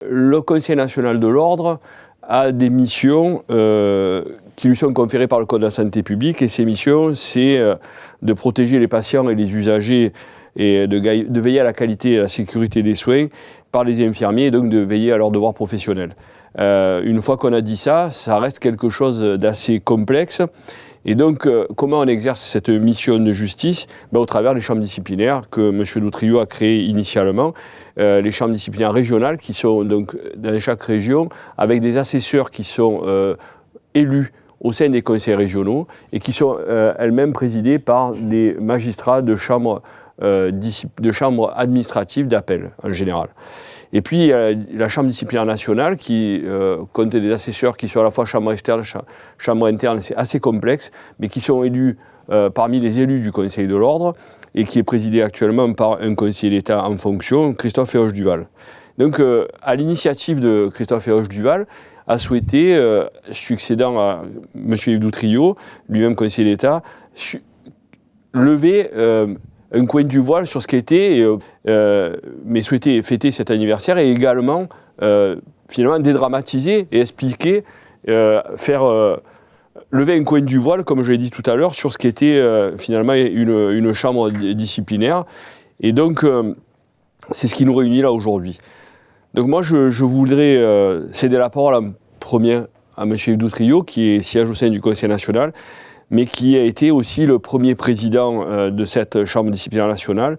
Le Conseil national de l'ordre a des missions qui lui sont conférées par le Code de la santé publique, et ces missions, c'est de protéger les patients et les usagers et de veiller à la qualité et à la sécurité des soins par les infirmiers, et donc de veiller à leurs devoirs professionnels. Une fois qu'on a dit ça, ça reste quelque chose d'assez complexe. Et donc, comment on exerce cette mission de justice? Au travers des chambres disciplinaires que M. Doutrillo a créées initialement, les chambres disciplinaires régionales qui sont donc dans chaque région, avec des assesseurs qui sont élus au sein des conseils régionaux et qui sont elles-mêmes présidées par des magistrats de chambres administratives d'appel en général. Et puis, il y a la chambre disciplinaire nationale qui compte des assesseurs qui sont à la fois chambre externe, chambre interne, c'est assez complexe, mais qui sont élus parmi les élus du Conseil de l'ordre et qui est présidée actuellement par un conseiller d'État en fonction, Christophe Héroche-Duval. Donc, à l'initiative de Christophe Héroche-Duval, a souhaité, succédant à M. Yves Doutrillo, lui-même conseiller d'État, lever un coin du voile sur ce qui était, mais souhaiter fêter cet anniversaire et également, finalement, dédramatiser et expliquer, faire lever un coin du voile, comme je l'ai dit tout à l'heure, sur ce qui était finalement une chambre disciplinaire. Et donc, c'est ce qui nous réunit là aujourd'hui. Donc moi, je voudrais céder la parole en premier à M. Yves Doutrillo, qui siège au sein du Conseil national, mais qui a été aussi le premier président de cette Chambre disciplinaire nationale.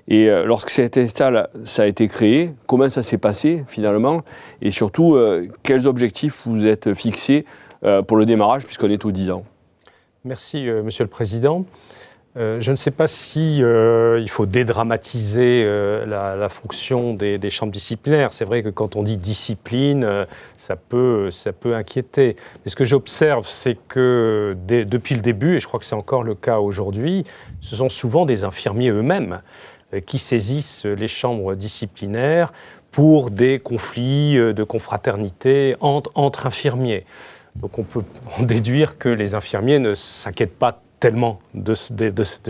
Et lorsque cette installe, ça a été créé, comment ça s'est passé finalement? Et surtout, quels objectifs vous êtes fixés pour le démarrage, puisqu'on est aux 10 ans? Merci, Monsieur le Président. Je ne sais pas si il faut dédramatiser la fonction des chambres disciplinaires. C'est vrai que quand on dit discipline, ça peut inquiéter. Mais ce que j'observe, c'est que depuis le début, et je crois que c'est encore le cas aujourd'hui, ce sont souvent des infirmiers eux-mêmes qui saisissent les chambres disciplinaires pour des conflits de confraternité entre infirmiers. Donc on peut en déduire que les infirmiers ne s'inquiètent pas tellement de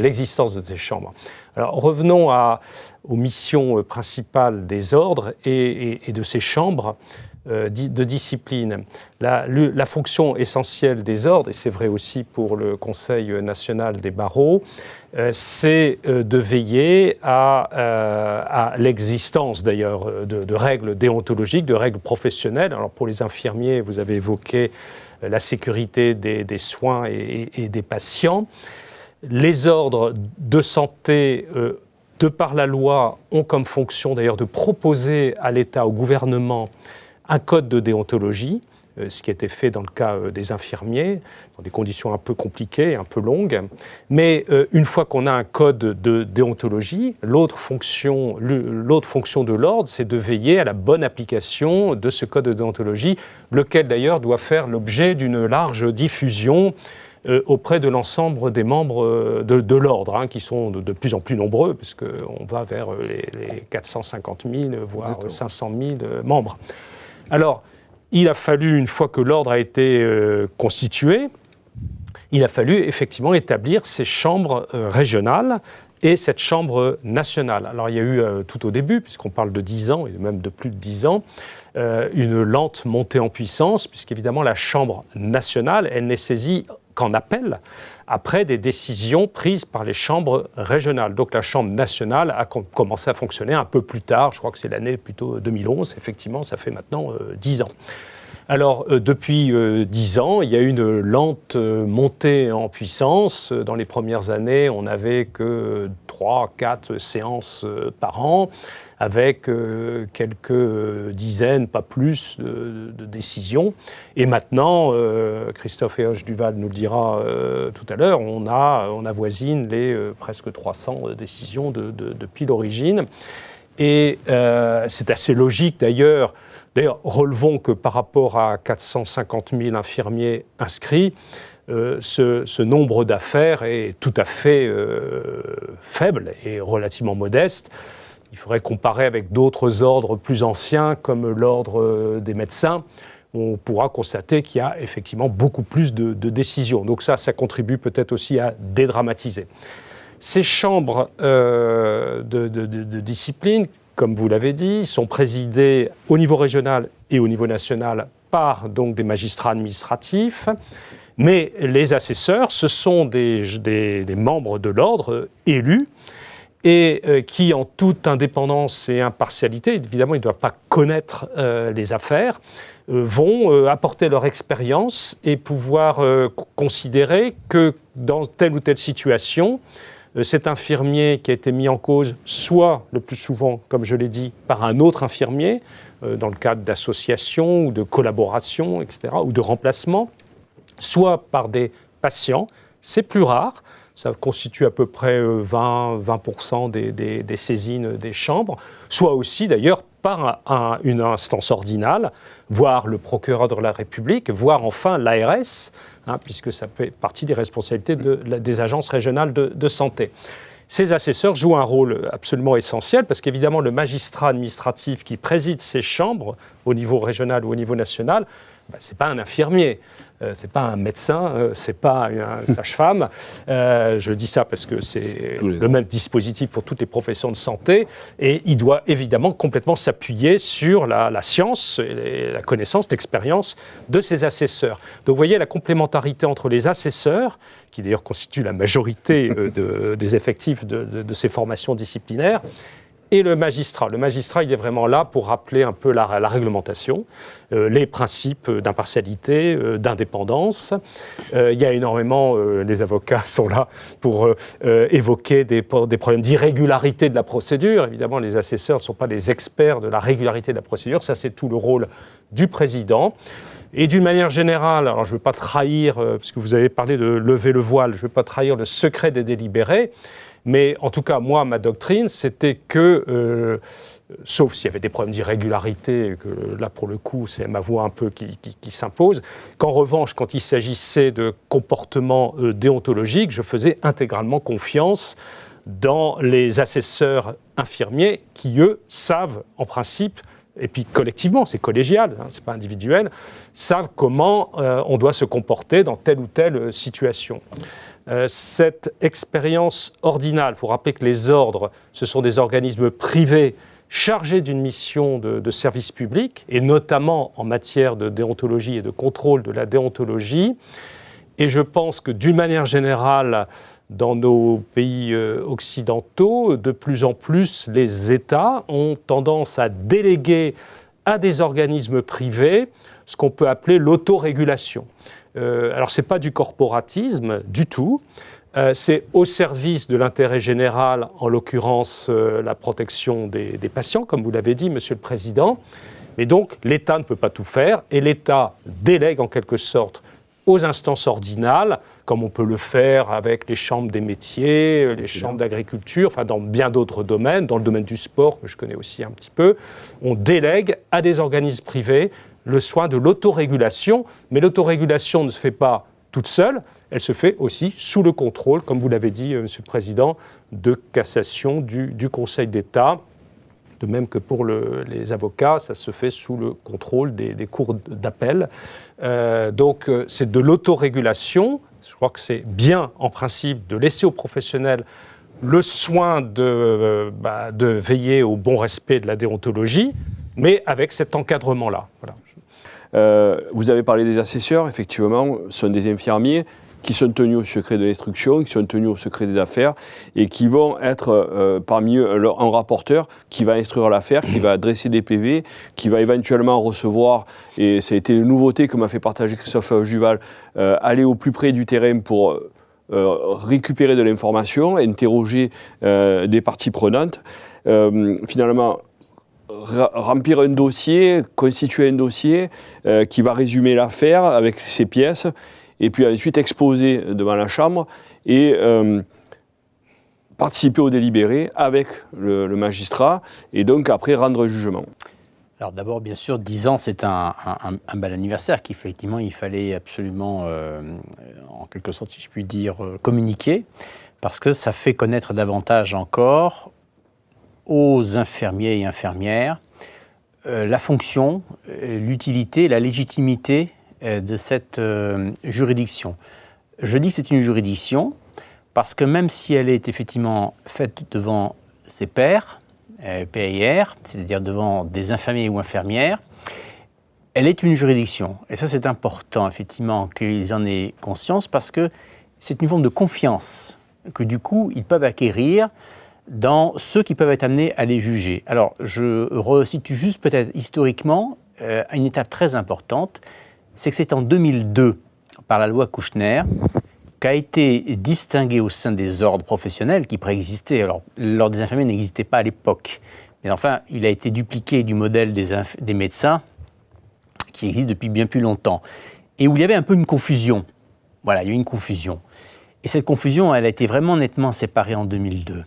l'existence de ces chambres. Alors revenons aux missions principales des ordres et de ces chambres de discipline. La fonction essentielle des ordres, et c'est vrai aussi pour le Conseil national des barreaux, c'est de veiller à l'existence d'ailleurs de règles déontologiques, de règles professionnelles. Alors pour les infirmiers, vous avez évoqué la sécurité des soins et des patients. Les ordres de santé, de par la loi, ont comme fonction d'ailleurs de proposer à l'État, au gouvernement, un code de déontologie, ce qui a été fait dans le cas des infirmiers, dans des conditions un peu compliquées, un peu longues. Mais une fois qu'on a un code de déontologie, l'autre fonction de l'ordre, c'est de veiller à la bonne application de ce code de déontologie, lequel d'ailleurs doit faire l'objet d'une large diffusion auprès de l'ensemble des membres de l'ordre, qui sont de plus en plus nombreux, puisqu'on va vers les 450 000, voire Exactement. 500 000 membres. Alors, il a fallu, une fois que l'ordre a été constitué, il a fallu effectivement établir ces chambres régionales et cette chambre nationale. Alors il y a eu tout au début, puisqu'on parle de 10 ans, et même de plus de 10 ans, une lente montée en puissance, puisqu'évidemment la chambre nationale, elle n'est saisie qu'en appel, après des décisions prises par les chambres régionales. Donc la Chambre nationale a commencé à fonctionner un peu plus tard, je crois que c'est l'année plutôt 2011, effectivement, ça fait maintenant 10 ans. Alors depuis 10 ans, il y a eu une lente montée en puissance. Dans les premières années, on n'avait que 3-4 séances par an, avec quelques dizaines, pas plus, de décisions. Et maintenant, Christophe Héroche-Duval nous le dira tout à l'heure, on avoisine les presque 300 décisions depuis l'origine. Et c'est assez logique d'ailleurs. D'ailleurs, relevons que par rapport à 450 000 infirmiers inscrits, ce nombre d'affaires est tout à fait faible et relativement modeste. Il faudrait comparer avec d'autres ordres plus anciens, comme l'ordre des médecins, où on pourra constater qu'il y a effectivement beaucoup plus de décisions. Donc ça contribue peut-être aussi à dédramatiser. Ces chambres de discipline, comme vous l'avez dit, sont présidées au niveau régional et au niveau national par donc des magistrats administratifs. Mais les assesseurs, ce sont des membres de l'ordre élus et qui, en toute indépendance et impartialité, évidemment, ils ne doivent pas connaître les affaires, vont apporter leur expérience et pouvoir considérer que dans telle ou telle situation, cet infirmier qui a été mis en cause, soit le plus souvent, comme je l'ai dit, par un autre infirmier, dans le cadre d'associations ou de collaboration, etc., ou de remplacement, soit par des patients, c'est plus rare, ça constitue à peu près 20% des saisines des chambres, soit aussi d'ailleurs par une instance ordinale, voire le procureur de la République, voire enfin l'ARS, puisque ça fait partie des responsabilités des agences régionales de santé. Ces assesseurs jouent un rôle absolument essentiel parce qu'évidemment le magistrat administratif qui préside ces chambres au niveau régional ou au niveau national, ce n'est pas un infirmier. C'est pas un médecin, c'est pas une sage-femme. Je dis ça parce que c'est le même dispositif pour toutes les professions de santé et il doit évidemment complètement s'appuyer sur la science, et la connaissance, l'expérience de ces assesseurs. Donc vous voyez la complémentarité entre les assesseurs, qui d'ailleurs constituent la majorité des effectifs de ces formations disciplinaires, et le magistrat. Le magistrat, il est vraiment là pour rappeler un peu la réglementation, les principes d'impartialité, d'indépendance. Il y a énormément, les avocats sont là pour évoquer des problèmes d'irrégularité de la procédure. Évidemment, les assesseurs ne sont pas des experts de la régularité de la procédure. Ça, c'est tout le rôle du président. Et d'une manière générale, alors je ne veux pas trahir, parce que vous avez parlé de lever le voile, je ne veux pas trahir le secret des délibérés, mais en tout cas, moi, ma doctrine, c'était que, sauf s'il y avait des problèmes d'irrégularité, que là, pour le coup, c'est ma voix un peu qui s'impose, qu'en revanche, quand il s'agissait de comportements déontologiques, je faisais intégralement confiance dans les assesseurs infirmiers qui, eux, savent, en principe, et puis collectivement, c'est collégial, c'est pas individuel, savent comment on doit se comporter dans telle ou telle situation. Cette expérience ordinale, il faut rappeler que les ordres, ce sont des organismes privés chargés d'une mission de service public, et notamment en matière de déontologie et de contrôle de la déontologie. Et je pense que d'une manière générale, dans nos pays occidentaux, de plus en plus, les États ont tendance à déléguer à des organismes privés ce qu'on peut appeler l'autorégulation. Alors, ce n'est pas du corporatisme du tout, c'est au service de l'intérêt général, en l'occurrence la protection des patients, comme vous l'avez dit, Monsieur le Président. Mais donc, l'État ne peut pas tout faire et l'État délègue en quelque sorte aux instances ordinales, comme on peut le faire avec les chambres des métiers, les chambres d'agriculture, enfin dans bien d'autres domaines, dans le domaine du sport, que je connais aussi un petit peu, on délègue à des organismes privés le soin de l'autorégulation, mais l'autorégulation ne se fait pas toute seule, elle se fait aussi sous le contrôle, comme vous l'avez dit, Monsieur le Président, de cassation du Conseil d'État. De même que pour les avocats, ça se fait sous le contrôle des cours d'appel. Donc c'est de l'autorégulation. Je crois que c'est bien, en principe, de laisser aux professionnels le soin de veiller au bon respect de la déontologie, mais avec cet encadrement-là. Voilà. Vous avez parlé des assesseurs, effectivement, ce sont des infirmiers qui sont tenus au secret de l'instruction, qui sont tenus au secret des affaires et qui vont être parmi eux un rapporteur qui va instruire l'affaire, qui va dresser des PV, qui va éventuellement recevoir, et ça a été une nouveauté que m'a fait partager Christophe Juval, aller au plus près du terrain pour récupérer de l'information, interroger des parties prenantes. Finalement, remplir un dossier, constituer un dossier qui va résumer l'affaire avec ses pièces, et puis ensuite exposer devant la Chambre et participer au délibéré avec le magistrat, et donc après rendre un jugement. Alors d'abord, bien sûr, 10 ans, c'est un bel anniversaire qu'effectivement il fallait absolument, en quelque sorte, si je puis dire, communiquer, parce que ça fait connaître davantage encore aux infirmiers et infirmières la fonction, l'utilité, la légitimité de cette juridiction. Je dis que c'est une juridiction parce que même si elle est effectivement faite devant ses pairs, PIR, c'est-à-dire devant des infirmiers ou infirmières, elle est une juridiction. Et ça, c'est important, effectivement, qu'ils en aient conscience, parce que c'est une forme de confiance que, du coup, ils peuvent acquérir dans ceux qui peuvent être amenés à les juger. Alors, je resitue juste peut-être historiquement une étape très importante, c'est que c'est en 2002, par la loi Kouchner, qu'a été distingué au sein des ordres professionnels qui préexistaient. Alors, l'ordre des infirmiers n'existait pas à l'époque, mais enfin, il a été dupliqué du modèle des médecins, qui existe depuis bien plus longtemps, et où il y avait un peu une confusion. Voilà, il y a eu une confusion. Et cette confusion, elle a été vraiment nettement séparée en 2002.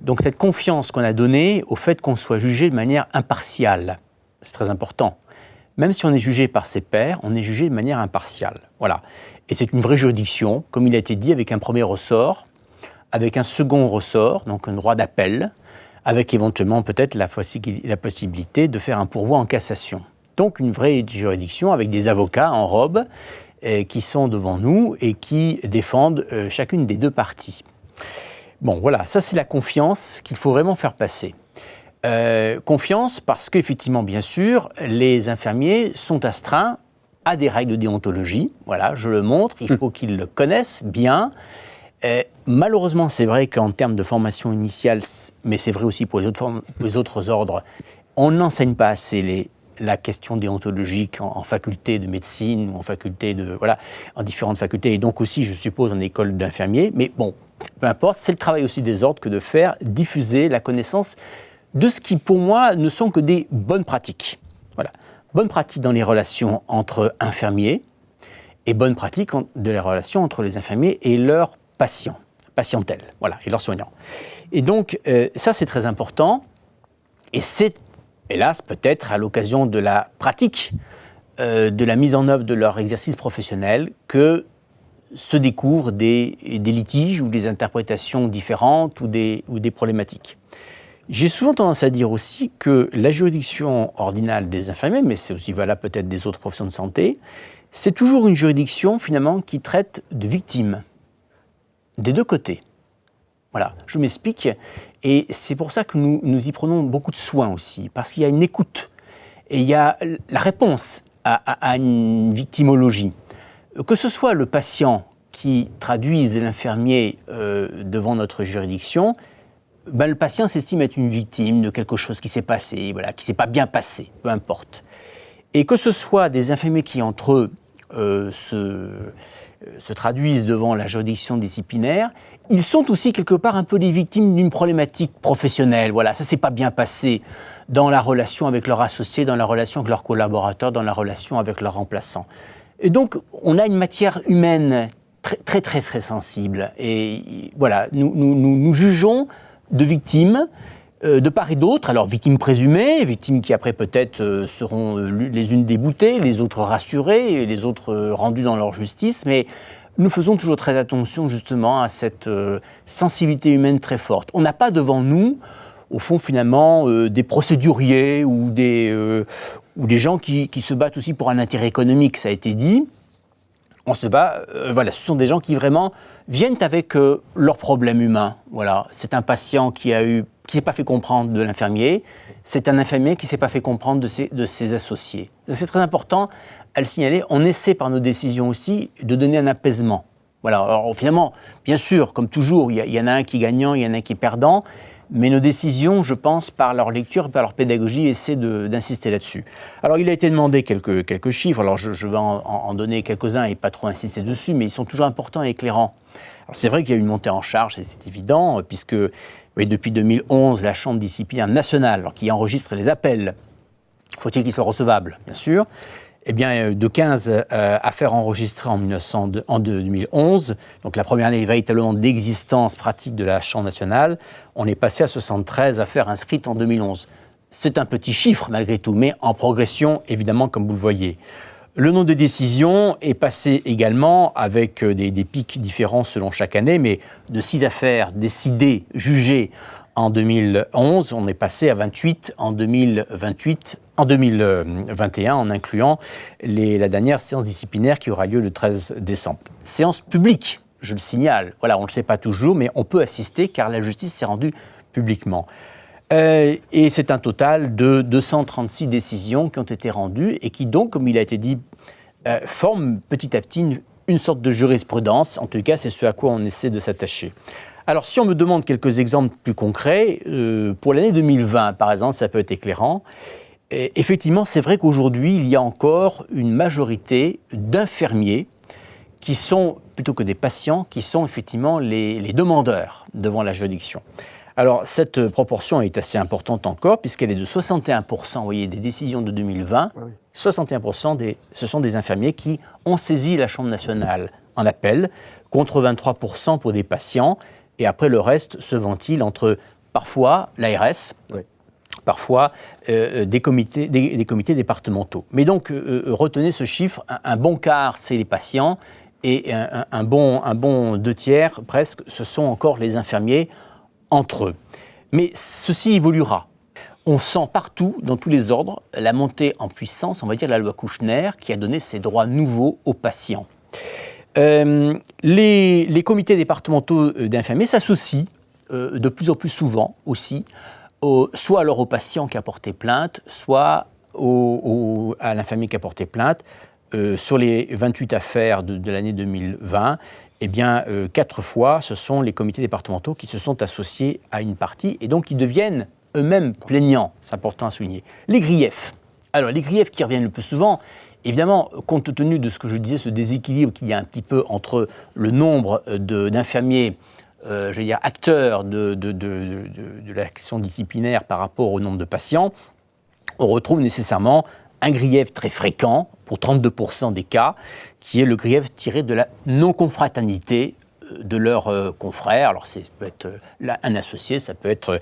Donc cette confiance qu'on a donnée au fait qu'on soit jugé de manière impartiale, c'est très important. Même si on est jugé par ses pairs, on est jugé de manière impartiale. Voilà. Et c'est une vraie juridiction, comme il a été dit, avec un premier ressort, avec un second ressort, donc un droit d'appel, avec éventuellement peut-être la possibilité de faire un pourvoi en cassation. Donc une vraie juridiction avec des avocats en robe qui sont devant nous et qui défendent chacune des deux parties. Bon, voilà, ça c'est la confiance qu'il faut vraiment faire passer. Confiance parce qu'effectivement, bien sûr, les infirmiers sont astreints à des règles de déontologie. Voilà, je le montre, il faut qu'ils le connaissent bien. Malheureusement, c'est vrai qu'en termes de formation initiale, mais c'est vrai aussi pour les autres ordres, on n'enseigne pas assez la question déontologique en faculté de médecine ou en faculté de en différentes facultés et donc aussi je suppose en école d'infirmiers, mais bon, peu importe, c'est le travail aussi des ordres que de faire diffuser la connaissance de ce qui pour moi ne sont que des bonnes pratiques. Voilà, bonnes pratiques dans les relations entre infirmiers et bonnes pratiques de les relations entre les infirmiers et leurs patients, patientèle, voilà, et leurs soignants. Et donc ça c'est très important et c'est hélas, peut-être à l'occasion de la pratique, de la mise en œuvre de leur exercice professionnel, que se découvrent des litiges ou des interprétations différentes ou des problématiques. J'ai souvent tendance à dire aussi que la juridiction ordinale des infirmiers, mais c'est aussi valable peut-être des autres professions de santé, c'est toujours une juridiction finalement qui traite de victimes, des deux côtés. Voilà, je m'explique. Et c'est pour ça que nous y prenons beaucoup de soin aussi, parce qu'il y a une écoute et il y a la réponse à une victimologie. Que ce soit le patient qui traduise l'infirmier devant notre juridiction, ben le patient s'estime être une victime de quelque chose qui s'est passé, voilà, qui ne s'est pas bien passé, peu importe. Et que ce soit des infirmiers qui, entre eux, se traduisent devant la juridiction disciplinaire, ils sont aussi quelque part un peu les victimes d'une problématique professionnelle. Voilà, ça ne s'est pas bien passé dans la relation avec leurs associés, dans la relation avec leurs collaborateurs, dans la relation avec leurs remplaçants. Et donc, on a une matière humaine très, très, très sensible. Et voilà, nous jugeons de victimes de part et d'autre. Alors, victimes présumées, victimes qui après peut-être seront les unes déboutées, les autres rassurées, et les autres rendues dans leur justice. Mais nous faisons toujours très attention justement à cette sensibilité humaine très forte. On n'a pas devant nous, au fond finalement, des procéduriers ou des gens qui se battent aussi pour un intérêt économique, ça a été dit. On se bat, voilà, ce sont des gens qui vraiment viennent avec leurs problèmes humains. Voilà, c'est un patient qui s'est pas fait comprendre de l'infirmier, c'est un infirmier qui s'est pas fait comprendre de ses associés. C'est très important à le signaler. On essaie par nos décisions aussi de donner un apaisement. Voilà, alors finalement, bien sûr, comme toujours, il y en a un qui est gagnant, il y en a un qui est perdant, mais nos décisions, je pense, par leur lecture, par leur pédagogie, essaient d'insister là-dessus. Alors, il a été demandé quelques chiffres, alors je vais en donner quelques-uns et pas trop insister dessus, mais ils sont toujours importants et éclairants. Alors, c'est vrai qu'il y a eu une montée en charge, c'est évident, puisque oui, depuis 2011, la Chambre disciplinaire nationale, alors, qui enregistre les appels, faut-il qu'ils soient recevables, bien sûr, eh bien, de 15 affaires enregistrées en 2011, donc la première année véritablement d'existence pratique de la Chambre nationale, on est passé à 73 affaires inscrites en 2011. C'est un petit chiffre malgré tout, mais en progression, évidemment, comme vous le voyez. Le nombre de décisions est passé également avec des pics différents selon chaque année, mais de 6 affaires décidées, jugées en 2011, on est passé à 28 en 2021, en incluant la dernière séance disciplinaire qui aura lieu le 13 décembre. Séance publique, je le signale. Voilà, on ne le sait pas toujours, mais on peut assister car la justice s'est rendue publiquement. Et c'est un total de 236 décisions qui ont été rendues et qui donc, comme il a été dit, forment petit à petit une sorte de jurisprudence. En tout cas, c'est ce à quoi on essaie de s'attacher. Alors, si on me demande quelques exemples plus concrets, pour l'année 2020, par exemple, ça peut être éclairant. Et effectivement, c'est vrai qu'aujourd'hui, il y a encore une majorité d'infirmiers qui sont, plutôt que des patients, qui sont effectivement les demandeurs devant la juridiction. Alors, cette proportion est assez importante encore, puisqu'elle est de 61%, vous voyez, des décisions de 2020. Oui. 61%, ce sont des infirmiers qui ont saisi la Chambre nationale en appel, contre 23% pour des patients. Et après, le reste se ventile entre, parfois, l'ARS, oui, parfois des comités départementaux. Mais donc, retenez ce chiffre, un bon quart, c'est les patients, et un bon 2/3, presque, ce sont encore les infirmiers entre eux. Mais ceci évoluera. On sent partout, dans tous les ordres, la montée en puissance, on va dire, de la loi Kouchner, qui a donné ses droits nouveaux aux patients. Les comités départementaux d'infirmiers s'associent de plus en plus souvent aussi, soit alors au patient qui a porté plainte, soit à l'infirmier qui a porté plainte. Sur les 28 affaires de l'année 2020, eh bien, 4 fois, ce sont les comités départementaux qui se sont associés à une partie et donc qui deviennent eux-mêmes plaignants. C'est important à souligner. Les griefs. Alors, les griefs qui reviennent le plus souvent, évidemment, compte tenu de ce que je disais, ce déséquilibre qu'il y a un petit peu entre le nombre d'infirmiers, je veux dire, acteurs de l'action disciplinaire par rapport au nombre de patients, on retrouve nécessairement un grief très fréquent, pour 32% des cas, qui est le grief tiré de la non-confraternité de leurs confrères. Alors, ça peut être un associé, ça peut être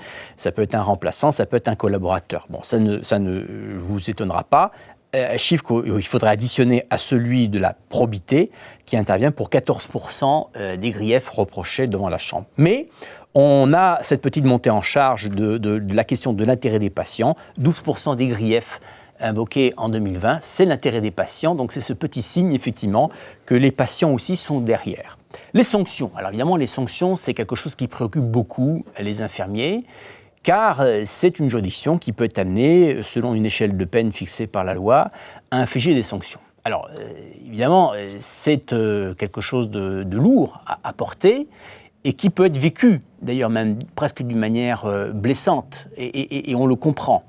un remplaçant, ça peut être un collaborateur. Bon, ça ne vous étonnera pas. Un chiffre qu'il faudrait additionner à celui de la probité, qui intervient pour 14% des griefs reprochés devant la Chambre. Mais on a cette petite montée en charge de la question de l'intérêt des patients. 12% des griefs invoqués en 2020, c'est l'intérêt des patients. Donc c'est ce petit signe, effectivement, que les patients aussi sont derrière. Les sanctions. Alors évidemment, les sanctions, c'est quelque chose qui préoccupe beaucoup les infirmiers, car c'est une juridiction qui peut être amenée, selon une échelle de peine fixée par la loi, à infliger des sanctions. Alors, évidemment, c'est quelque chose de lourd à porter et qui peut être vécu, d'ailleurs même presque d'une manière blessante, et on le comprend.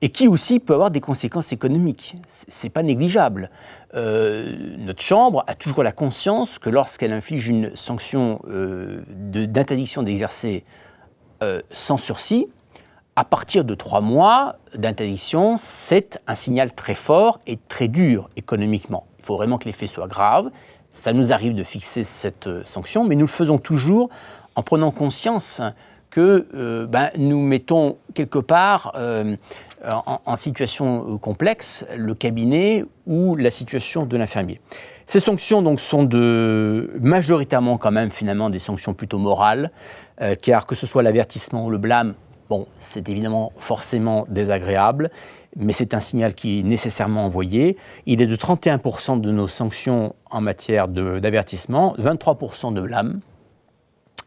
Et qui aussi peut avoir des conséquences économiques. Ce n'est pas négligeable. Notre Chambre a toujours la conscience que lorsqu'elle inflige une sanction d'interdiction d'exercer sans sursis, à partir de 3 mois d'interdiction, c'est un signal très fort et très dur économiquement. Il faut vraiment que les faits soient graves. Ça nous arrive de fixer cette sanction, mais nous le faisons toujours en prenant conscience que nous mettons quelque part en situation complexe le cabinet ou la situation de l'infirmier. Ces sanctions donc, sont majoritairement quand même finalement des sanctions plutôt morales, car que ce soit l'avertissement ou le blâme, bon, c'est évidemment forcément désagréable, mais c'est un signal qui est nécessairement envoyé. Il est de 31% de nos sanctions en matière d'avertissement, 23% de blâme.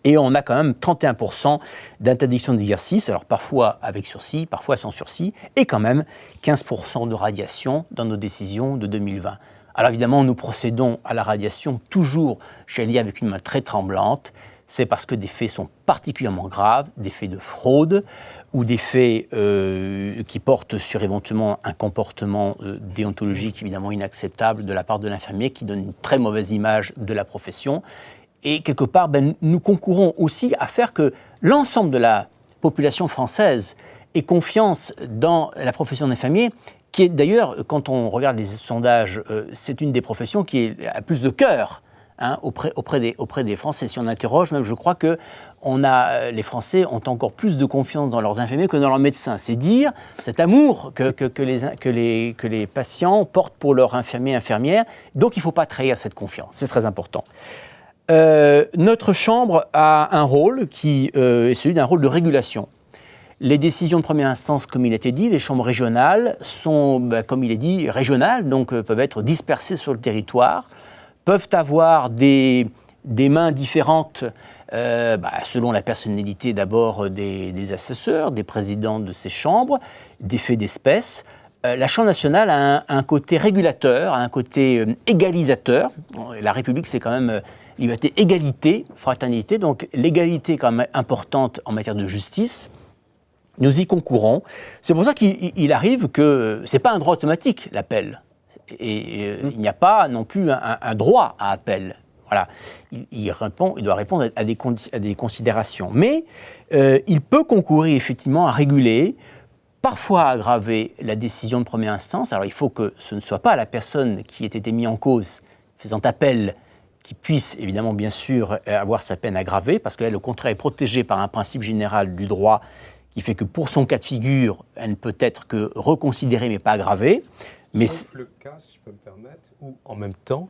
Et on a quand même 31% d'interdiction d'exercice, alors parfois avec sursis, parfois sans sursis, et quand même 15% de radiation dans nos décisions de 2020. Alors évidemment, nous procédons à la radiation toujours, j'allais dire, avec une main très tremblante. C'est parce que des faits sont particulièrement graves, des faits de fraude, ou des faits qui portent sur éventuellement un comportement déontologique évidemment inacceptable de la part de l'infirmier, qui donne une très mauvaise image de la profession. Et quelque part, nous concourons aussi à faire que l'ensemble de la population française ait confiance dans la profession d'infirmier, qui est d'ailleurs, quand on regarde les sondages, c'est une des professions qui a plus de cœur auprès des Français. Si on interroge, même je crois que les Français ont encore plus de confiance dans leurs infirmiers que dans leurs médecins. C'est dire cet amour que les patients portent pour leurs infirmiers et infirmières. Donc il ne faut pas trahir cette confiance, c'est très important. Notre Chambre a un rôle qui est celui d'un rôle de régulation. Les décisions de première instance, comme il a été dit, les chambres régionales sont, comme il est dit, régionales, donc peuvent être dispersées sur le territoire, peuvent avoir des mains différentes selon la personnalité d'abord des assesseurs, des présidents de ces chambres, des faits d'espèce. La Chambre nationale a un côté régulateur, a un côté égalisateur. La République, c'est quand même liberté, égalité, fraternité. Donc l'égalité est quand même importante en matière de justice. Nous y concourons. C'est pour ça qu'il arrive que ce n'est pas un droit automatique, l'appel. Et il n'y a pas non plus un droit à appel. Voilà. Il doit répondre à des considérations. Mais il peut concourir effectivement à réguler, parfois à aggraver la décision de première instance. Alors il faut que ce ne soit pas la personne qui ait été mise en cause faisant appel qui puisse évidemment bien sûr avoir sa peine aggravée, parce qu'elle au contraire est protégée par un principe général du droit qui fait que pour son cas de figure, elle ne peut être que reconsidérée mais pas aggravée. Mais le cas, si je peux me permettre, où en même temps,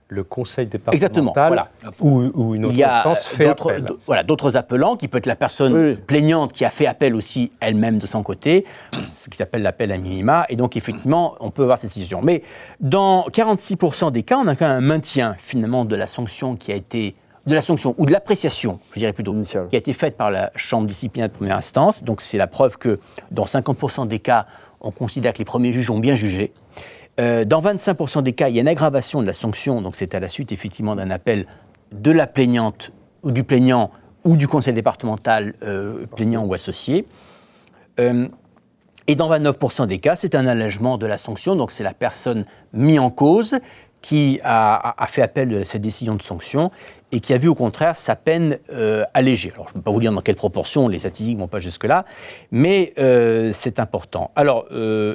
le conseil départemental exactement, voilà. ou une autre instance fait appel. D'autres appelants, qui peut être la personne plaignante qui a fait appel aussi elle-même de son côté, ce qui s'appelle l'appel à minima, et donc effectivement, on peut avoir cette décision. Mais dans 46% des cas, on a quand même un maintien finalement de la sanction qui a été, de la sanction ou de l'appréciation, je dirais plutôt, qui a été faite par la chambre disciplinaire de première instance. Donc c'est la preuve que dans 50% des cas, on considère que les premiers juges ont bien jugé. Dans 25% des cas, il y a une aggravation de la sanction, donc c'est à la suite effectivement d'un appel de la plaignante ou du plaignant ou du conseil départemental plaignant ou associé. Et dans 29% des cas, c'est un allègement de la sanction, donc c'est la personne mise en cause qui a fait appel de cette décision de sanction et qui a vu au contraire sa peine allégée. Alors je ne peux pas vous dire dans quelle proportion, les statistiques ne vont pas jusque-là, mais c'est important. Alors,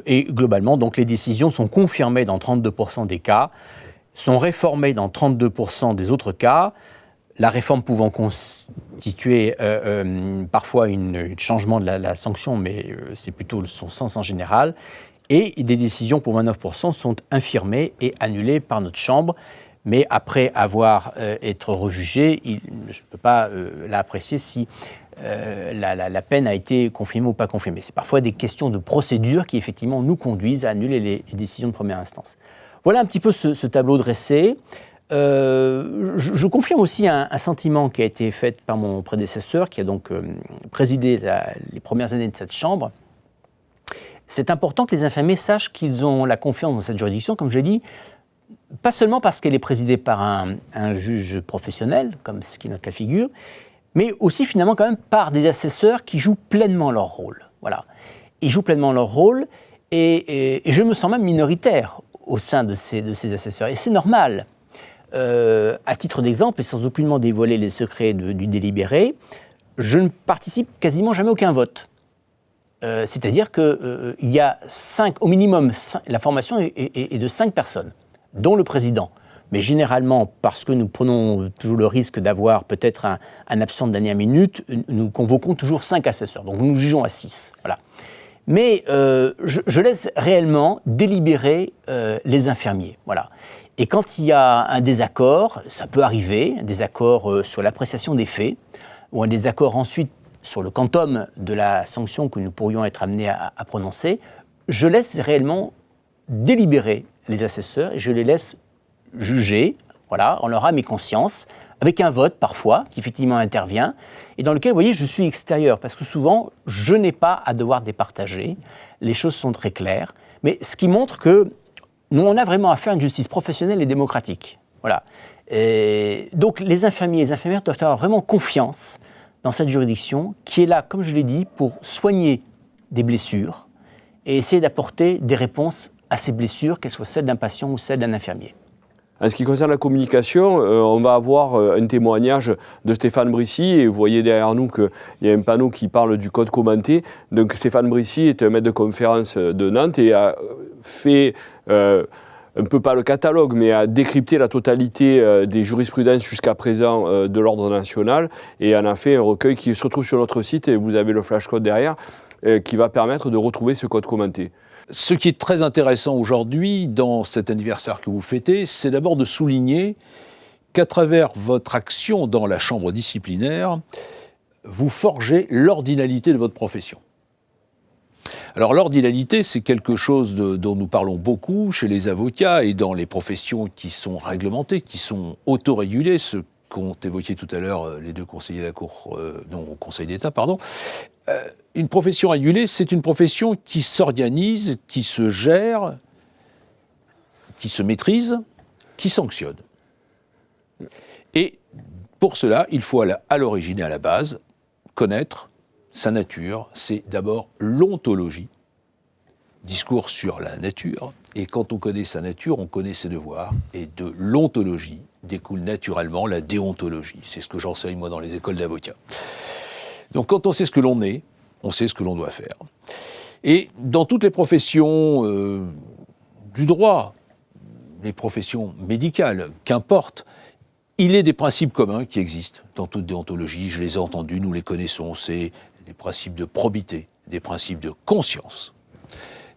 et globalement, donc, les décisions sont confirmées dans 32% des cas, sont réformées dans 32% des autres cas, la réforme pouvant constituer parfois un changement de la sanction, mais c'est plutôt son sens en général. Et des décisions pour 29% sont infirmées et annulées par notre Chambre. Mais après avoir été rejugé, je ne peux pas l'apprécier si la peine a été confirmée ou pas confirmée. C'est parfois des questions de procédure qui, effectivement, nous conduisent à annuler les décisions de première instance. Voilà un petit peu ce tableau dressé. Je confirme aussi un sentiment qui a été fait par mon prédécesseur, qui a donc présidé les premières années de cette Chambre. C'est important que les infirmiers sachent qu'ils ont la confiance dans cette juridiction, comme je l'ai dit, pas seulement parce qu'elle est présidée par un juge professionnel, comme ce qui est notre cas de figure, mais aussi finalement quand même par des assesseurs qui jouent pleinement leur rôle. Voilà. Ils jouent pleinement leur rôle et je me sens même minoritaire au sein de ces assesseurs. Et c'est normal. À titre d'exemple, et sans aucunement dévoiler les secrets du délibéré, je ne participe quasiment jamais à aucun vote. C'est-à-dire qu'il y a au minimum, la formation est de 5 personnes, dont le président. Mais généralement, parce que nous prenons toujours le risque d'avoir peut-être un absent de dernière minute, nous convoquons toujours 5 assesseurs. Donc nous jugeons à 6. Voilà. Mais je laisse réellement délibérer les infirmiers. Voilà. Et quand il y a un désaccord, ça peut arriver, un désaccord sur l'appréciation des faits, ou un désaccord ensuite sur le quantum de la sanction que nous pourrions être amenés à prononcer, je laisse réellement délibérer les assesseurs et je les laisse juger, voilà, en leur âme et conscience, avec un vote parfois, qui effectivement intervient, et dans lequel, vous voyez, je suis extérieur, parce que souvent, je n'ai pas à devoir départager, les choses sont très claires, mais ce qui montre que nous, on a vraiment à faire une justice professionnelle et démocratique. Voilà. Et donc, les infirmiers et les infirmières doivent avoir vraiment confiance dans cette juridiction qui est là, comme je l'ai dit, pour soigner des blessures et essayer d'apporter des réponses à ces blessures, qu'elles soient celles d'un patient ou celles d'un infirmier. En ce qui concerne la communication, on va avoir un témoignage de Stéphane Brissy, et vous voyez derrière nous qu'il y a un panneau qui parle du code commenté. Donc Stéphane Brissy est un maître de conférence de Nantes et a fait un peu pas le catalogue, mais a décrypté la totalité des jurisprudences jusqu'à présent de l'ordre national, et en a fait un recueil qui se retrouve sur notre site, et vous avez le flashcode derrière, qui va permettre de retrouver ce code commenté. Ce qui est très intéressant aujourd'hui dans cet anniversaire que vous fêtez, c'est d'abord de souligner qu'à travers votre action dans la chambre disciplinaire, vous forgez l'ordinalité de votre profession. Alors l'ordinalité, c'est quelque chose dont nous parlons beaucoup chez les avocats et dans les professions qui sont réglementées, qui sont autorégulées, ce qu'ont évoqué tout à l'heure les deux conseillers de la Cour, au Conseil d'État, pardon. Une profession régulée, c'est une profession qui s'organise, qui se gère, qui se maîtrise, qui sanctionne. Et pour cela, il faut à l'origine et à la base connaître sa nature. C'est d'abord l'ontologie, discours sur la nature. Et quand on connaît sa nature, on connaît ses devoirs. Et de l'ontologie découle naturellement la déontologie. C'est ce que j'enseigne moi dans les écoles d'avocats. Donc quand on sait ce que l'on est, on sait ce que l'on doit faire. Et dans toutes les professions du droit, les professions médicales, qu'importe, il est des principes communs qui existent dans toute déontologie. Je les ai entendus, nous les connaissons. C'est des principes de probité, des principes de conscience.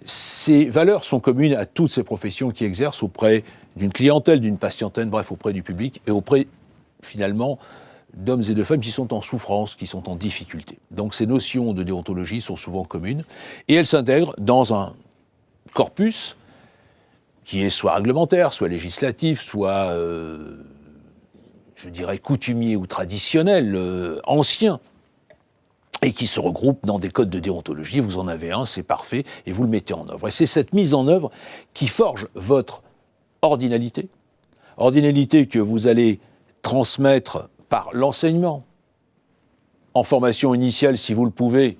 Ces valeurs sont communes à toutes ces professions qui exercent auprès d'une clientèle, d'une patientèle, bref, auprès du public et auprès, finalement, d'hommes et de femmes qui sont en souffrance, qui sont en difficulté. Donc ces notions de déontologie sont souvent communes et elles s'intègrent dans un corpus qui est soit réglementaire, soit législatif, soit, je dirais, coutumier ou traditionnel, ancien, et qui se regroupe dans des codes de déontologie. Vous en avez un, c'est parfait, et vous le mettez en œuvre. Et c'est cette mise en œuvre qui forge votre ordinalité que vous allez transmettre par l'enseignement. En formation initiale, si vous le pouvez,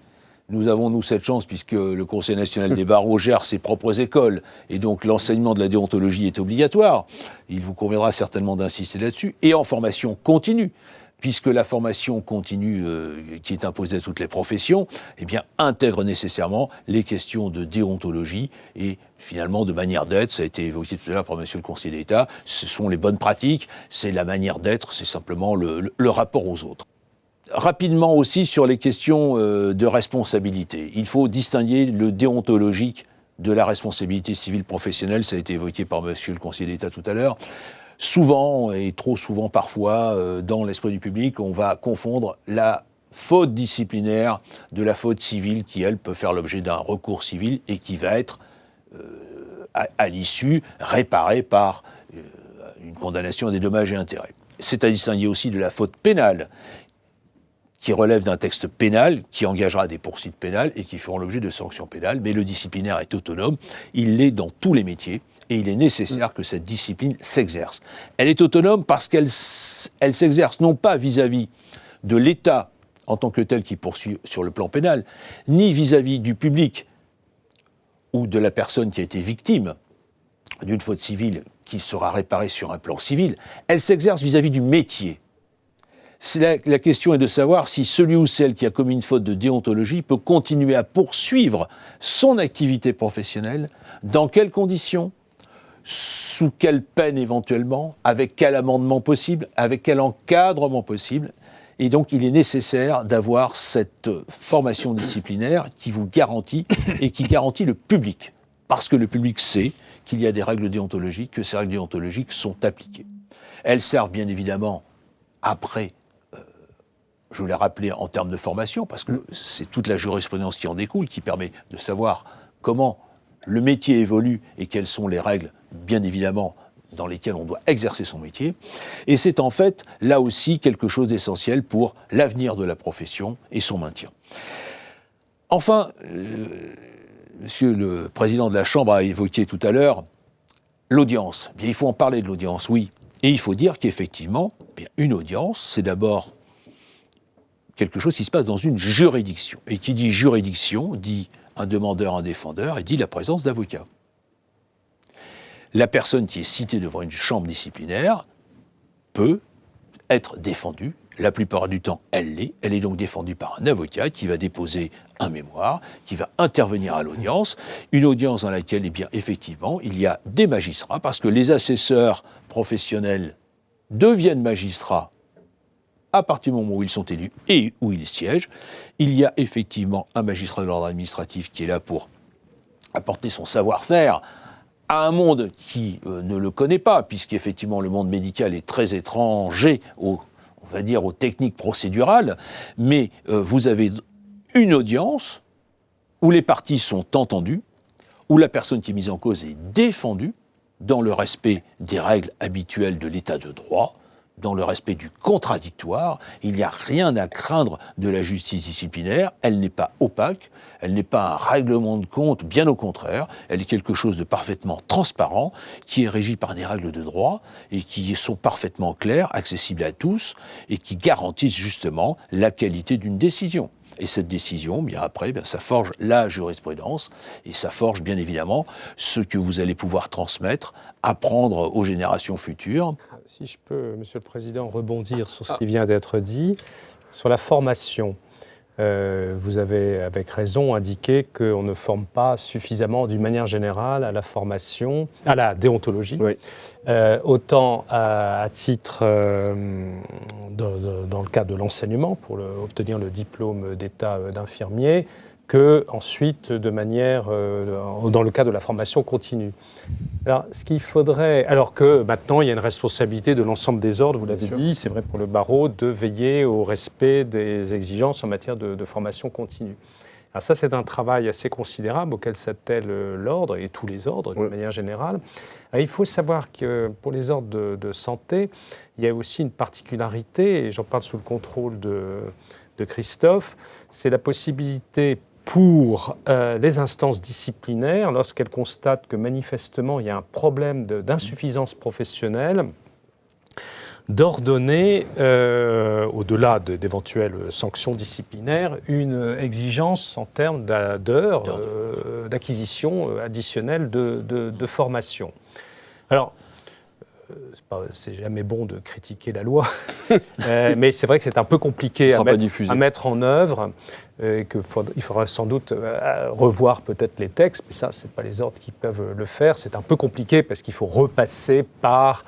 nous avons, nous, cette chance, puisque le Conseil national des barreaux gère ses propres écoles, et donc l'enseignement de la déontologie est obligatoire. Il vous conviendra certainement d'insister là-dessus. Et en formation continue, puisque la formation continue qui est imposée à toutes les professions, eh bien, intègre nécessairement les questions de déontologie et finalement de manière d'être. Ça a été évoqué tout à l'heure par Monsieur le Conseiller d'État. Ce sont les bonnes pratiques, c'est la manière d'être, c'est simplement le rapport aux autres. Rapidement aussi sur les questions de responsabilité. Il faut distinguer le déontologique de la responsabilité civile professionnelle. Ça a été évoqué par Monsieur le Conseiller d'État tout à l'heure. Souvent, et trop souvent parfois, dans l'esprit du public, on va confondre la faute disciplinaire de la faute civile qui, elle, peut faire l'objet d'un recours civil et qui va être, à l'issue, réparée par une condamnation à des dommages et intérêts. C'est à distinguer aussi de la faute pénale, qui relève d'un texte pénal, qui engagera des poursuites pénales et qui feront l'objet de sanctions pénales. Mais le disciplinaire est autonome, il l'est dans tous les métiers, et il est nécessaire que cette discipline s'exerce. Elle est autonome parce qu'elle s'exerce non pas vis-à-vis de l'État en tant que tel qui poursuit sur le plan pénal, ni vis-à-vis du public ou de la personne qui a été victime d'une faute civile qui sera réparée sur un plan civil, elle s'exerce vis-à-vis du métier. La question est de savoir si celui ou celle qui a commis une faute de déontologie peut continuer à poursuivre son activité professionnelle, dans quelles conditions, sous quelle peine éventuellement, avec quel amendement possible, avec quel encadrement possible. Et donc il est nécessaire d'avoir cette formation disciplinaire qui vous garantit et qui garantit le public. Parce que le public sait qu'il y a des règles déontologiques, que ces règles déontologiques sont appliquées. Elles servent bien évidemment après, je vous l'ai rappelé en termes de formation, parce que c'est toute la jurisprudence qui en découle, qui permet de savoir comment le métier évolue et quelles sont les règles, bien évidemment, dans lesquelles on doit exercer son métier. Et c'est en fait, là aussi, quelque chose d'essentiel pour l'avenir de la profession et son maintien. Enfin, Monsieur le Président de la Chambre a évoqué tout à l'heure l'audience. Bien, il faut en parler de l'audience, oui. Et il faut dire qu'effectivement, une audience, c'est d'abord quelque chose qui se passe dans une juridiction. Et qui dit juridiction, dit un demandeur, un défendeur, et dit la présence d'avocats. La personne qui est citée devant une chambre disciplinaire peut être défendue. La plupart du temps, elle l'est. Elle est donc défendue par un avocat qui va déposer un mémoire, qui va intervenir à l'audience. Une audience dans laquelle, eh bien, effectivement, il y a des magistrats, parce que les assesseurs professionnels deviennent magistrats à partir du moment où ils sont élus et où ils siègent. Il y a effectivement un magistrat de l'ordre administratif qui est là pour apporter son savoir-faire à un monde qui ne le connaît pas, puisqu'effectivement le monde médical est très étranger on va dire, aux techniques procédurales, mais vous avez une audience où les parties sont entendues, où la personne qui est mise en cause est défendue dans le respect des règles habituelles de l'état de droit, dans le respect du contradictoire. Il n'y a rien à craindre de la justice disciplinaire. Elle n'est pas opaque, elle n'est pas un règlement de compte, bien au contraire. Elle est quelque chose de parfaitement transparent, qui est régi par des règles de droit et qui sont parfaitement claires, accessibles à tous et qui garantissent justement la qualité d'une décision. Et cette décision, bien après, ça forge la jurisprudence et ça forge bien évidemment ce que vous allez pouvoir transmettre, apprendre aux générations futures. Si je peux, Monsieur le Président, rebondir sur ce qui vient d'être dit, sur la formation. Vous avez, avec raison, indiqué qu'on ne forme pas suffisamment, d'une manière générale, à la formation, à la déontologie, Oui. autant à titre dans le cadre de l'enseignement, pour obtenir le diplôme d'état d'infirmier, que ensuite de manière dans le cadre de la formation continue. Alors, ce qu'il faudrait, alors que maintenant il y a une responsabilité de l'ensemble des ordres, vous l'avez dit, c'est vrai pour le barreau, de veiller au respect des exigences en matière de formation continue. Alors ça, c'est un travail assez considérable auquel s'attelle l'ordre et tous les ordres de manière générale. Alors, il faut savoir que pour les ordres de santé, il y a aussi une particularité, et j'en parle sous le contrôle de Christophe, c'est la possibilité pour les instances disciplinaires, lorsqu'elles constatent que manifestement il y a un problème d'insuffisance professionnelle, d'ordonner, au-delà d'éventuelles sanctions disciplinaires, une exigence en termes d'heures d'acquisition additionnelle de formation. Alors, c'est jamais bon de critiquer la loi, mais c'est vrai que c'est un peu compliqué à mettre en œuvre, et qu'il faudra sans doute revoir peut-être les textes, mais ça, ce n'est pas les ordres qui peuvent le faire. C'est un peu compliqué parce qu'il faut repasser par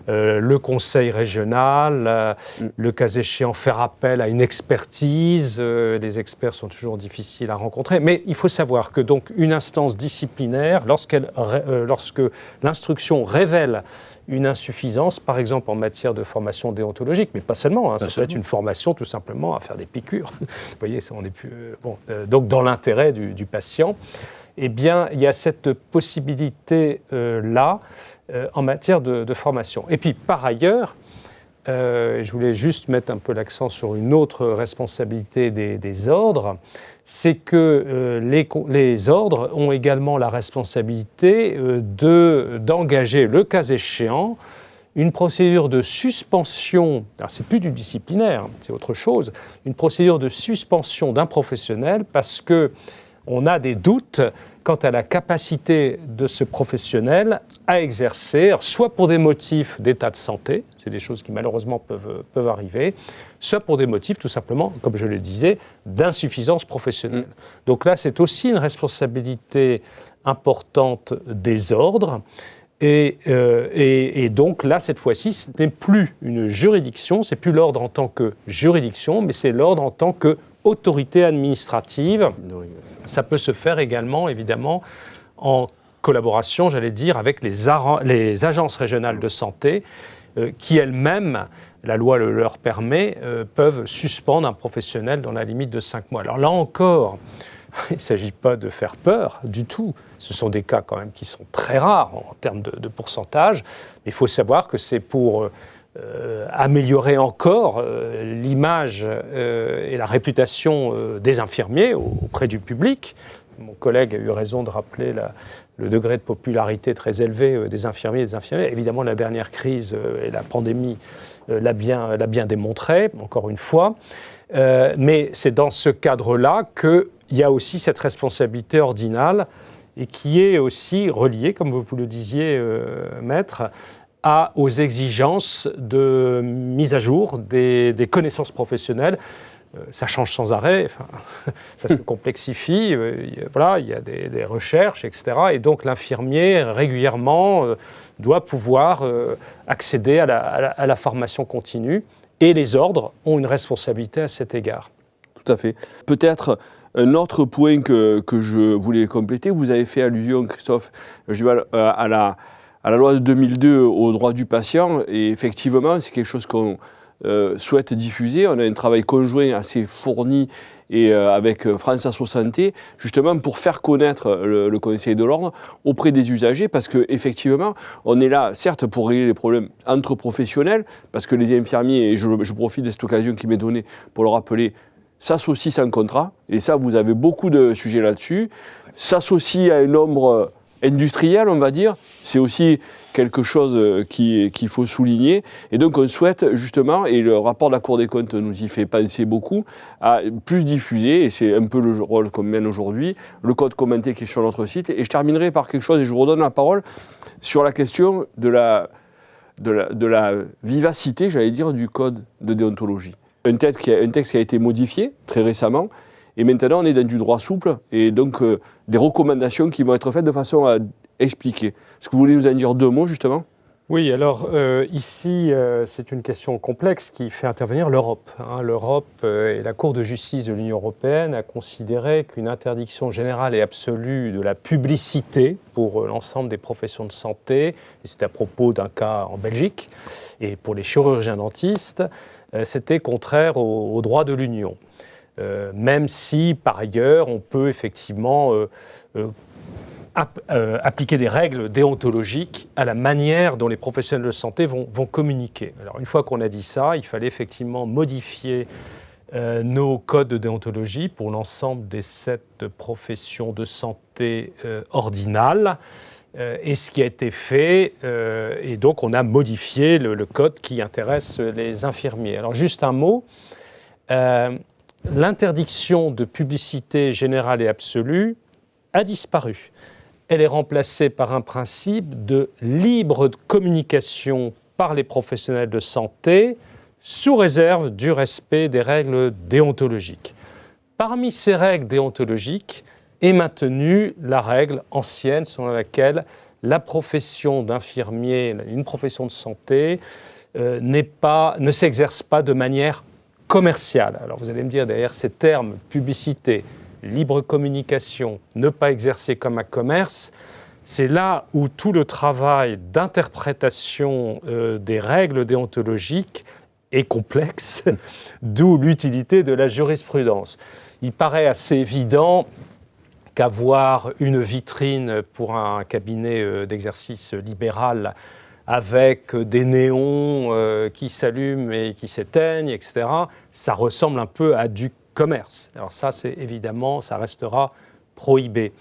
le conseil régional, le cas échéant faire appel à une expertise. Les experts sont toujours difficiles à rencontrer, mais il faut savoir que donc une instance disciplinaire, lorsque l'instruction révèle une insuffisance, par exemple en matière de formation déontologique, mais pas seulement, ça peut être une formation tout simplement à faire des piqûres. Vous voyez, ça, on est plus, donc dans l'intérêt du patient, eh bien, il y a cette possibilité-là en matière de formation. Et puis, par ailleurs, je voulais juste mettre un peu l'accent sur une autre responsabilité des ordres, c'est que les ordres ont également la responsabilité d'engager, le cas échéant, une procédure de suspension, alors c'est plus du disciplinaire, c'est autre chose, une procédure de suspension d'un professionnel parce qu'on a des doutes quant à la capacité de ce professionnel à exercer, soit pour des motifs d'état de santé, c'est des choses qui malheureusement peuvent arriver, soit pour des motifs tout simplement, comme je le disais, d'insuffisance professionnelle. Donc là, c'est aussi une responsabilité importante des ordres. Et donc là, cette fois-ci, ce n'est plus une juridiction, c'est plus l'ordre en tant que juridiction, mais c'est l'ordre en tant qu'autorité administrative. Ça peut se faire également, évidemment, en collaboration, j'allais dire, avec les agences régionales de santé, qui elles-mêmes, la loi le leur permet, peuvent suspendre un professionnel dans la limite de 5 mois. Alors là encore, il ne s'agit pas de faire peur du tout. Ce sont des cas quand même qui sont très rares en termes de pourcentage. Mais il faut savoir que c'est pour améliorer encore l'image et la réputation des infirmiers auprès du public. Mon collègue a eu raison de rappeler le degré de popularité très élevé des infirmiers et des infirmières. Évidemment, la dernière crise et la pandémie l'a bien démontré, encore une fois. Mais c'est dans ce cadre-là qu'il y a aussi cette responsabilité ordinale et qui est aussi reliée, comme vous le disiez, Maître, aux exigences de mise à jour des connaissances professionnelles. Ça change sans arrêt, ça se complexifie, voilà, il y a des recherches, etc. Et donc l'infirmier, régulièrement, doit pouvoir accéder à la formation continue. Et les ordres ont une responsabilité à cet égard. Tout à fait. Peut-être un autre point que je voulais compléter, vous avez fait allusion, Christophe, à la loi de 2002 au droit du patient, et effectivement, c'est quelque chose qu'on souhaite diffuser. On a un travail conjoint assez fourni et avec France Asso Santé, justement pour faire connaître le Conseil de l'ordre auprès des usagers, parce qu'effectivement, on est là, certes, pour régler les problèmes entre professionnels, parce que les infirmiers, et je profite de cette occasion qui m'est donnée pour le rappeler, s'associent sans contrat, et ça, vous avez beaucoup de sujets là-dessus, s'associent à un nombre industriel, on va dire, c'est aussi quelque chose qu'il faut souligner. Et donc on souhaite justement, et le rapport de la Cour des comptes nous y fait penser beaucoup, à plus diffuser, et c'est un peu le rôle qu'on mène aujourd'hui, le code commenté qui est sur notre site. Et je terminerai par quelque chose, et je vous redonne la parole, sur la question de la vivacité, j'allais dire, du code de déontologie. Un texte qui a été modifié très récemment, et maintenant, on est dans du droit souple et donc des recommandations qui vont être faites de façon à expliquer. Est-ce que vous voulez nous en dire 2 mots, justement ? Oui, alors ici, c'est une question complexe qui fait intervenir l'Europe. L'Europe et la Cour de justice de l'Union européenne a considéré qu'une interdiction générale et absolue de la publicité pour l'ensemble des professions de santé, et c'est à propos d'un cas en Belgique, et pour les chirurgiens dentistes, c'était contraire au droit de l'Union. Même si, par ailleurs, on peut effectivement appliquer des règles déontologiques à la manière dont les professionnels de santé vont communiquer. Alors, une fois qu'on a dit ça, il fallait effectivement modifier nos codes de déontologie pour l'ensemble des 7 professions de santé ordinales. Et ce qui a été fait, et donc on a modifié le code qui intéresse les infirmiers. Alors, juste un mot. L'interdiction de publicité générale et absolue a disparu. Elle est remplacée par un principe de libre communication par les professionnels de santé sous réserve du respect des règles déontologiques. Parmi ces règles déontologiques est maintenue la règle ancienne selon laquelle la profession d'infirmier, une profession de santé, ne s'exerce pas de manière commerciale. Alors vous allez me dire, derrière ces termes, publicité, libre communication, ne pas exercer comme un commerce, c'est là où tout le travail d'interprétation des règles déontologiques est complexe, d'où l'utilité de la jurisprudence. Il paraît assez évident qu'avoir une vitrine pour un cabinet d'exercice libéral avec des néons qui s'allument et qui s'éteignent, etc., ça ressemble un peu à du commerce. Alors ça, c'est évidemment, ça restera prohibé.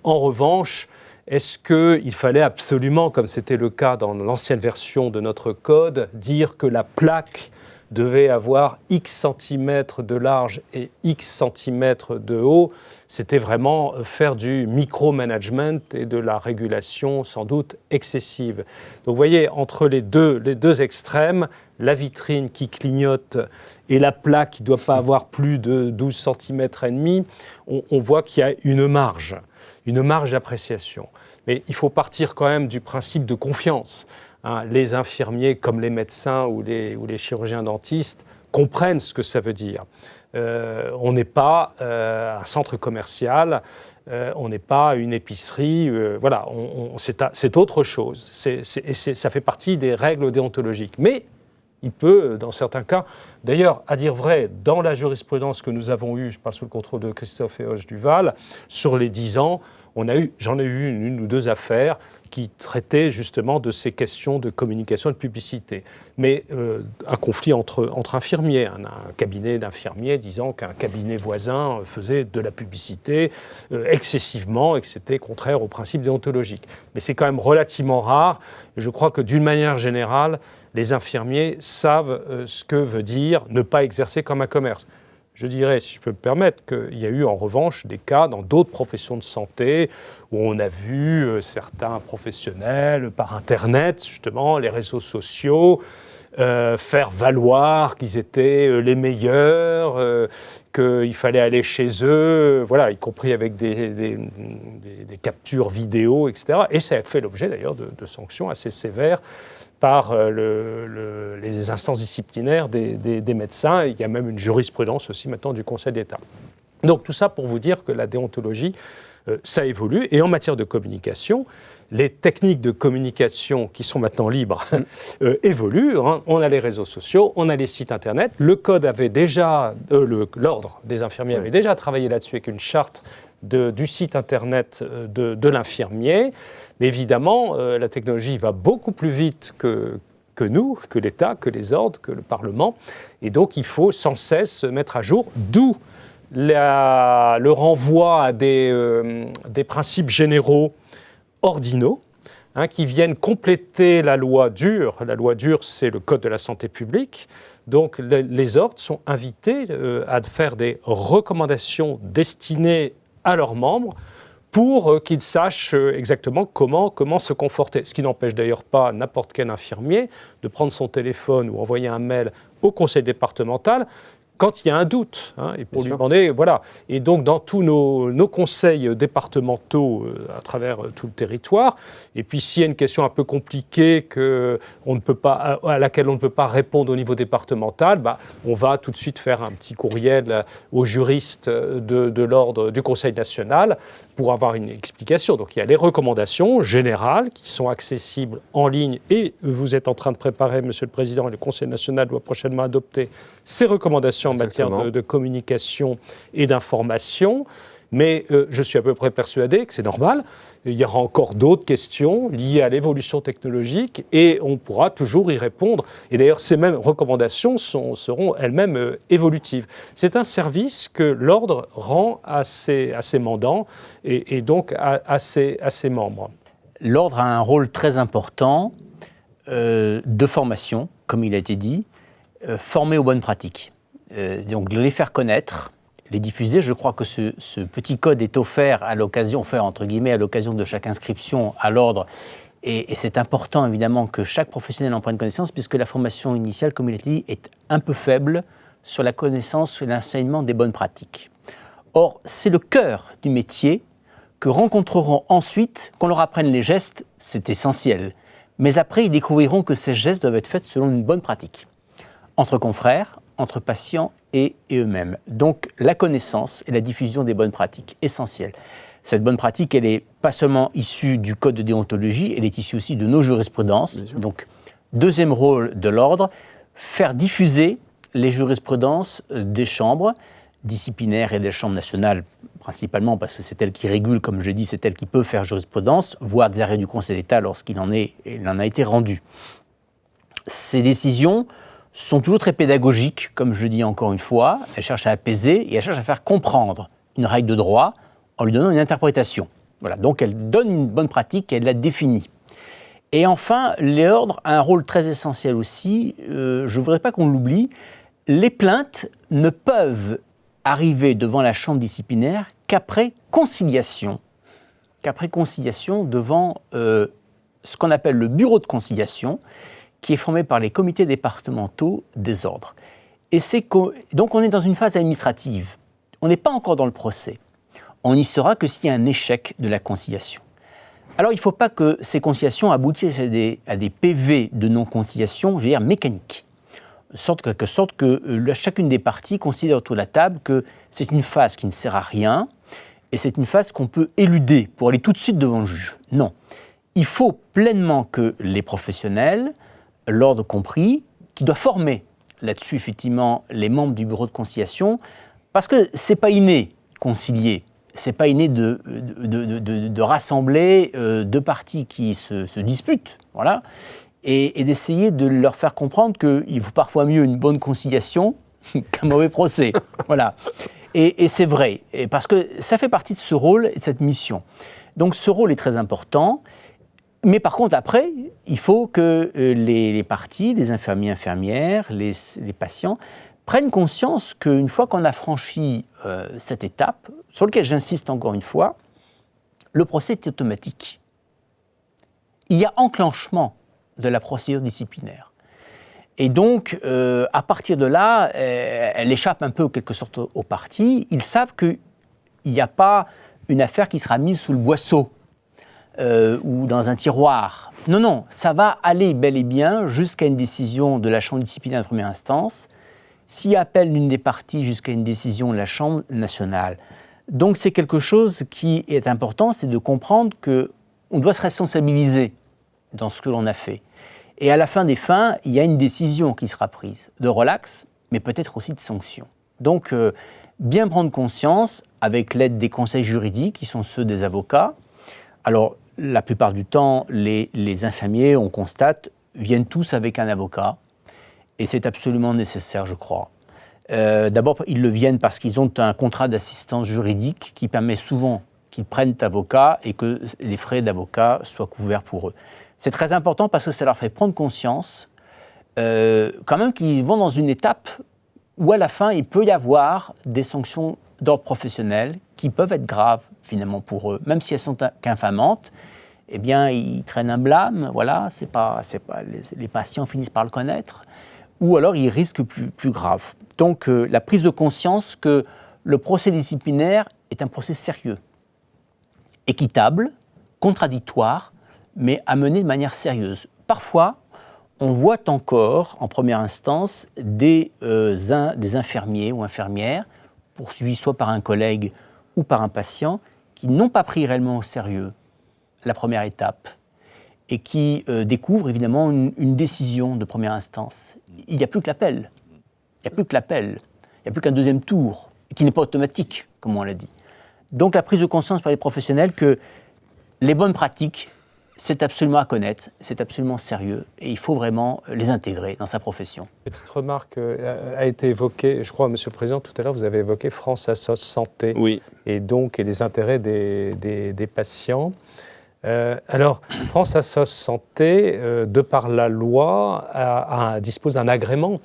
En revanche, est-ce qu'il fallait absolument, comme c'était le cas dans l'ancienne version de notre code, dire que la plaque devait avoir X centimètres de large et X centimètres de haut? C'était vraiment faire du micromanagement et de la régulation sans doute excessive. Donc vous voyez, entre les deux extrêmes, la vitrine qui clignote et la plaque qui ne doit pas avoir plus de 12 cm et demi, on voit qu'il y a une marge d'appréciation. Mais il faut partir quand même du principe de confiance. Les infirmiers, comme les médecins ou les chirurgiens dentistes, comprennent ce que ça veut dire. On n'est pas un centre commercial, on n'est pas une épicerie, voilà, c'est autre chose. Ça fait partie des règles déontologiques. Mais il peut, dans certains cas, d'ailleurs, à dire vrai, dans la jurisprudence que nous avons eue, je parle sous le contrôle de Christophe et Hoche Duval, sur les 10 ans, j'en ai eu une ou deux affaires qui traitaient justement de ces questions de communication et de publicité. Mais un conflit entre infirmiers, un cabinet d'infirmiers disant qu'un cabinet voisin faisait de la publicité excessivement et que c'était contraire aux principes déontologiques. Mais c'est quand même relativement rare. Et je crois que d'une manière générale, les infirmiers savent ce que veut dire ne pas exercer comme un commerce. Je dirais, si je peux me permettre, qu'il y a eu en revanche des cas dans d'autres professions de santé où on a vu certains professionnels par Internet, justement, les réseaux sociaux, faire valoir qu'ils étaient les meilleurs, qu'il fallait aller chez eux, voilà, y compris avec des captures vidéo, etc. Et ça a fait l'objet d'ailleurs de sanctions assez sévères par les instances disciplinaires des médecins. Il y a même une jurisprudence aussi maintenant du Conseil d'État. Donc tout ça pour vous dire que la déontologie, ça évolue. Et en matière de communication, les techniques de communication qui sont maintenant libres évoluent. On a les réseaux sociaux, on a les sites internet. Le code avait déjà, l'ordre des infirmiers avait déjà travaillé là-dessus avec une charte du site internet de l'infirmier. Mais évidemment, la technologie va beaucoup plus vite que nous, que l'État, que les ordres, que le Parlement. Et donc il faut sans cesse se mettre à jour, d'où le renvoi à des principes généraux ordinaux, qui viennent compléter la loi dure. La loi dure, c'est le Code de la santé publique. Donc les ordres sont invités à faire des recommandations destinées à leurs membres pour qu'ils sachent exactement comment se comporter. Ce qui n'empêche d'ailleurs pas n'importe quel infirmier de prendre son téléphone ou envoyer un mail au conseil départemental quand il y a un doute, et pour lui demander, voilà. Et donc, dans tous nos conseils départementaux à travers tout le territoire, et puis s'il y a une question un peu compliquée à laquelle on ne peut pas répondre au niveau départemental, on va tout de suite faire un petit courriel aux juristes de l'ordre du Conseil national pour avoir une explication. Donc, il y a les recommandations générales qui sont accessibles en ligne, et vous êtes en train de préparer, Monsieur le Président, et le Conseil national doit prochainement adopter ces recommandations en matière de communication et d'information. Mais je suis à peu près persuadé que c'est normal. Il y aura encore d'autres questions liées à l'évolution technologique et on pourra toujours y répondre. Et d'ailleurs, ces mêmes recommandations seront elles-mêmes évolutives. C'est un service que l'Ordre rend à ses mandants et donc à ses membres. L'Ordre a un rôle très important de formation, comme il a été dit, former aux bonnes pratiques. Donc de les faire connaître, les diffuser. Je crois que ce petit code est offert à l'occasion de chaque inscription à l'ordre. Et c'est important évidemment que chaque professionnel en prenne connaissance, puisque la formation initiale, comme il a été dit, est un peu faible sur la connaissance et l'enseignement des bonnes pratiques. Or, c'est le cœur du métier que rencontreront ensuite, qu'on leur apprenne les gestes, c'est essentiel. Mais après, ils découvriront que ces gestes doivent être faits selon une bonne pratique, entre confrères, entre patients et eux-mêmes. Donc la connaissance et la diffusion des bonnes pratiques, essentielles. Cette bonne pratique, elle n'est pas seulement issue du code de déontologie, elle est issue aussi de nos jurisprudences. Donc deuxième rôle de l'ordre, faire diffuser les jurisprudences des chambres disciplinaires et des chambres nationales, principalement parce que c'est elle qui régule, comme je dis, c'est elle qui peut faire jurisprudence, voire des arrêts du Conseil d'État lorsqu'il en a été rendu. Ces décisions sont toujours très pédagogiques, comme je dis encore une fois. Elles cherchent à apaiser et elles cherchent à faire comprendre une règle de droit en lui donnant une interprétation. Voilà, donc elle donne une bonne pratique et elle la définit. Et enfin, l'ordre a un rôle très essentiel aussi. Je ne voudrais pas qu'on l'oublie. Les plaintes ne peuvent arriver devant la chambre disciplinaire qu'après conciliation devant ce qu'on appelle le bureau de conciliation, qui est formé par les comités départementaux des ordres. Et donc on est dans une phase administrative. On n'est pas encore dans le procès. On n'y sera que s'il y a un échec de la conciliation. Alors il ne faut pas que ces conciliations aboutissent à des PV de non-conciliation, je veux dire mécaniques. En quelque sorte que chacune des parties considère autour de la table que c'est une phase qui ne sert à rien et c'est une phase qu'on peut éluder pour aller tout de suite devant le juge. Non. Il faut pleinement que les professionnels, l'ordre compris, qui doit former là-dessus effectivement les membres du bureau de conciliation, parce que c'est pas inné concilier, c'est pas inné de rassembler deux parties qui se disputent, voilà, et d'essayer de leur faire comprendre qu'il vaut parfois mieux une bonne conciliation qu'un mauvais procès, voilà. Et c'est vrai, parce que ça fait partie de ce rôle et de cette mission. Donc ce rôle est très important. Mais par contre, après, il faut que les parties, les infirmiers, infirmières, les patients, prennent conscience qu'une fois qu'on a franchi cette étape, sur laquelle j'insiste encore une fois, le procès est automatique. Il y a enclenchement de la procédure disciplinaire. Et donc, à partir de là, elle échappe un peu, en quelque sorte, aux parties. Ils savent qu'il n'y a pas une affaire qui sera mise sous le boisseau. Ou dans un tiroir. Non, ça va aller bel et bien jusqu'à une décision de la chambre disciplinaire de première instance s'il y a appel d'une des parties jusqu'à une décision de la Chambre nationale. Donc c'est quelque chose qui est important, c'est de comprendre qu'on doit se responsabiliser dans ce que l'on a fait. Et à la fin des fins, il y a une décision qui sera prise, de relax, mais peut-être aussi de sanction. Donc bien prendre conscience, avec l'aide des conseils juridiques, qui sont ceux des avocats. Alors, la plupart du temps, les infirmiers, on constate, viennent tous avec un avocat. Et c'est absolument nécessaire, je crois. D'abord, ils le viennent parce qu'ils ont un contrat d'assistance juridique qui permet souvent qu'ils prennent avocat et que les frais d'avocat soient couverts pour eux. C'est très important parce que ça leur fait prendre conscience quand même qu'ils vont dans une étape où à la fin, il peut y avoir des sanctions d'ordre professionnel qui peuvent être graves finalement pour eux. Même si elles sont qu'infamantes, eh bien, ils traînent un blâme, voilà, les patients finissent par le connaître, ou alors ils risquent plus grave. Donc la prise de conscience que le procès disciplinaire est un procès sérieux, équitable, contradictoire, mais à mener de manière sérieuse. Parfois, on voit encore, en première instance, des infirmiers ou infirmières, poursuivis soit par un collègue ou par un patient, qui n'ont pas pris réellement au sérieux la première étape et qui découvrent évidemment une décision de première instance. Il n'y a plus que l'appel. Il n'y a plus que l'appel. Il n'y a plus qu'un deuxième tour, qui n'est pas automatique, comme on l'a dit. Donc la prise de conscience par les professionnels que les bonnes pratiques, c'est absolument à connaître, c'est absolument sérieux et il faut vraiment les intégrer dans sa profession. Une petite remarque a été évoquée, je crois, Monsieur le Président, tout à l'heure, vous avez évoqué France Assos Santé, Oui. et les intérêts des patients. Alors, France Assos Santé, de par la loi, dispose d'un agrément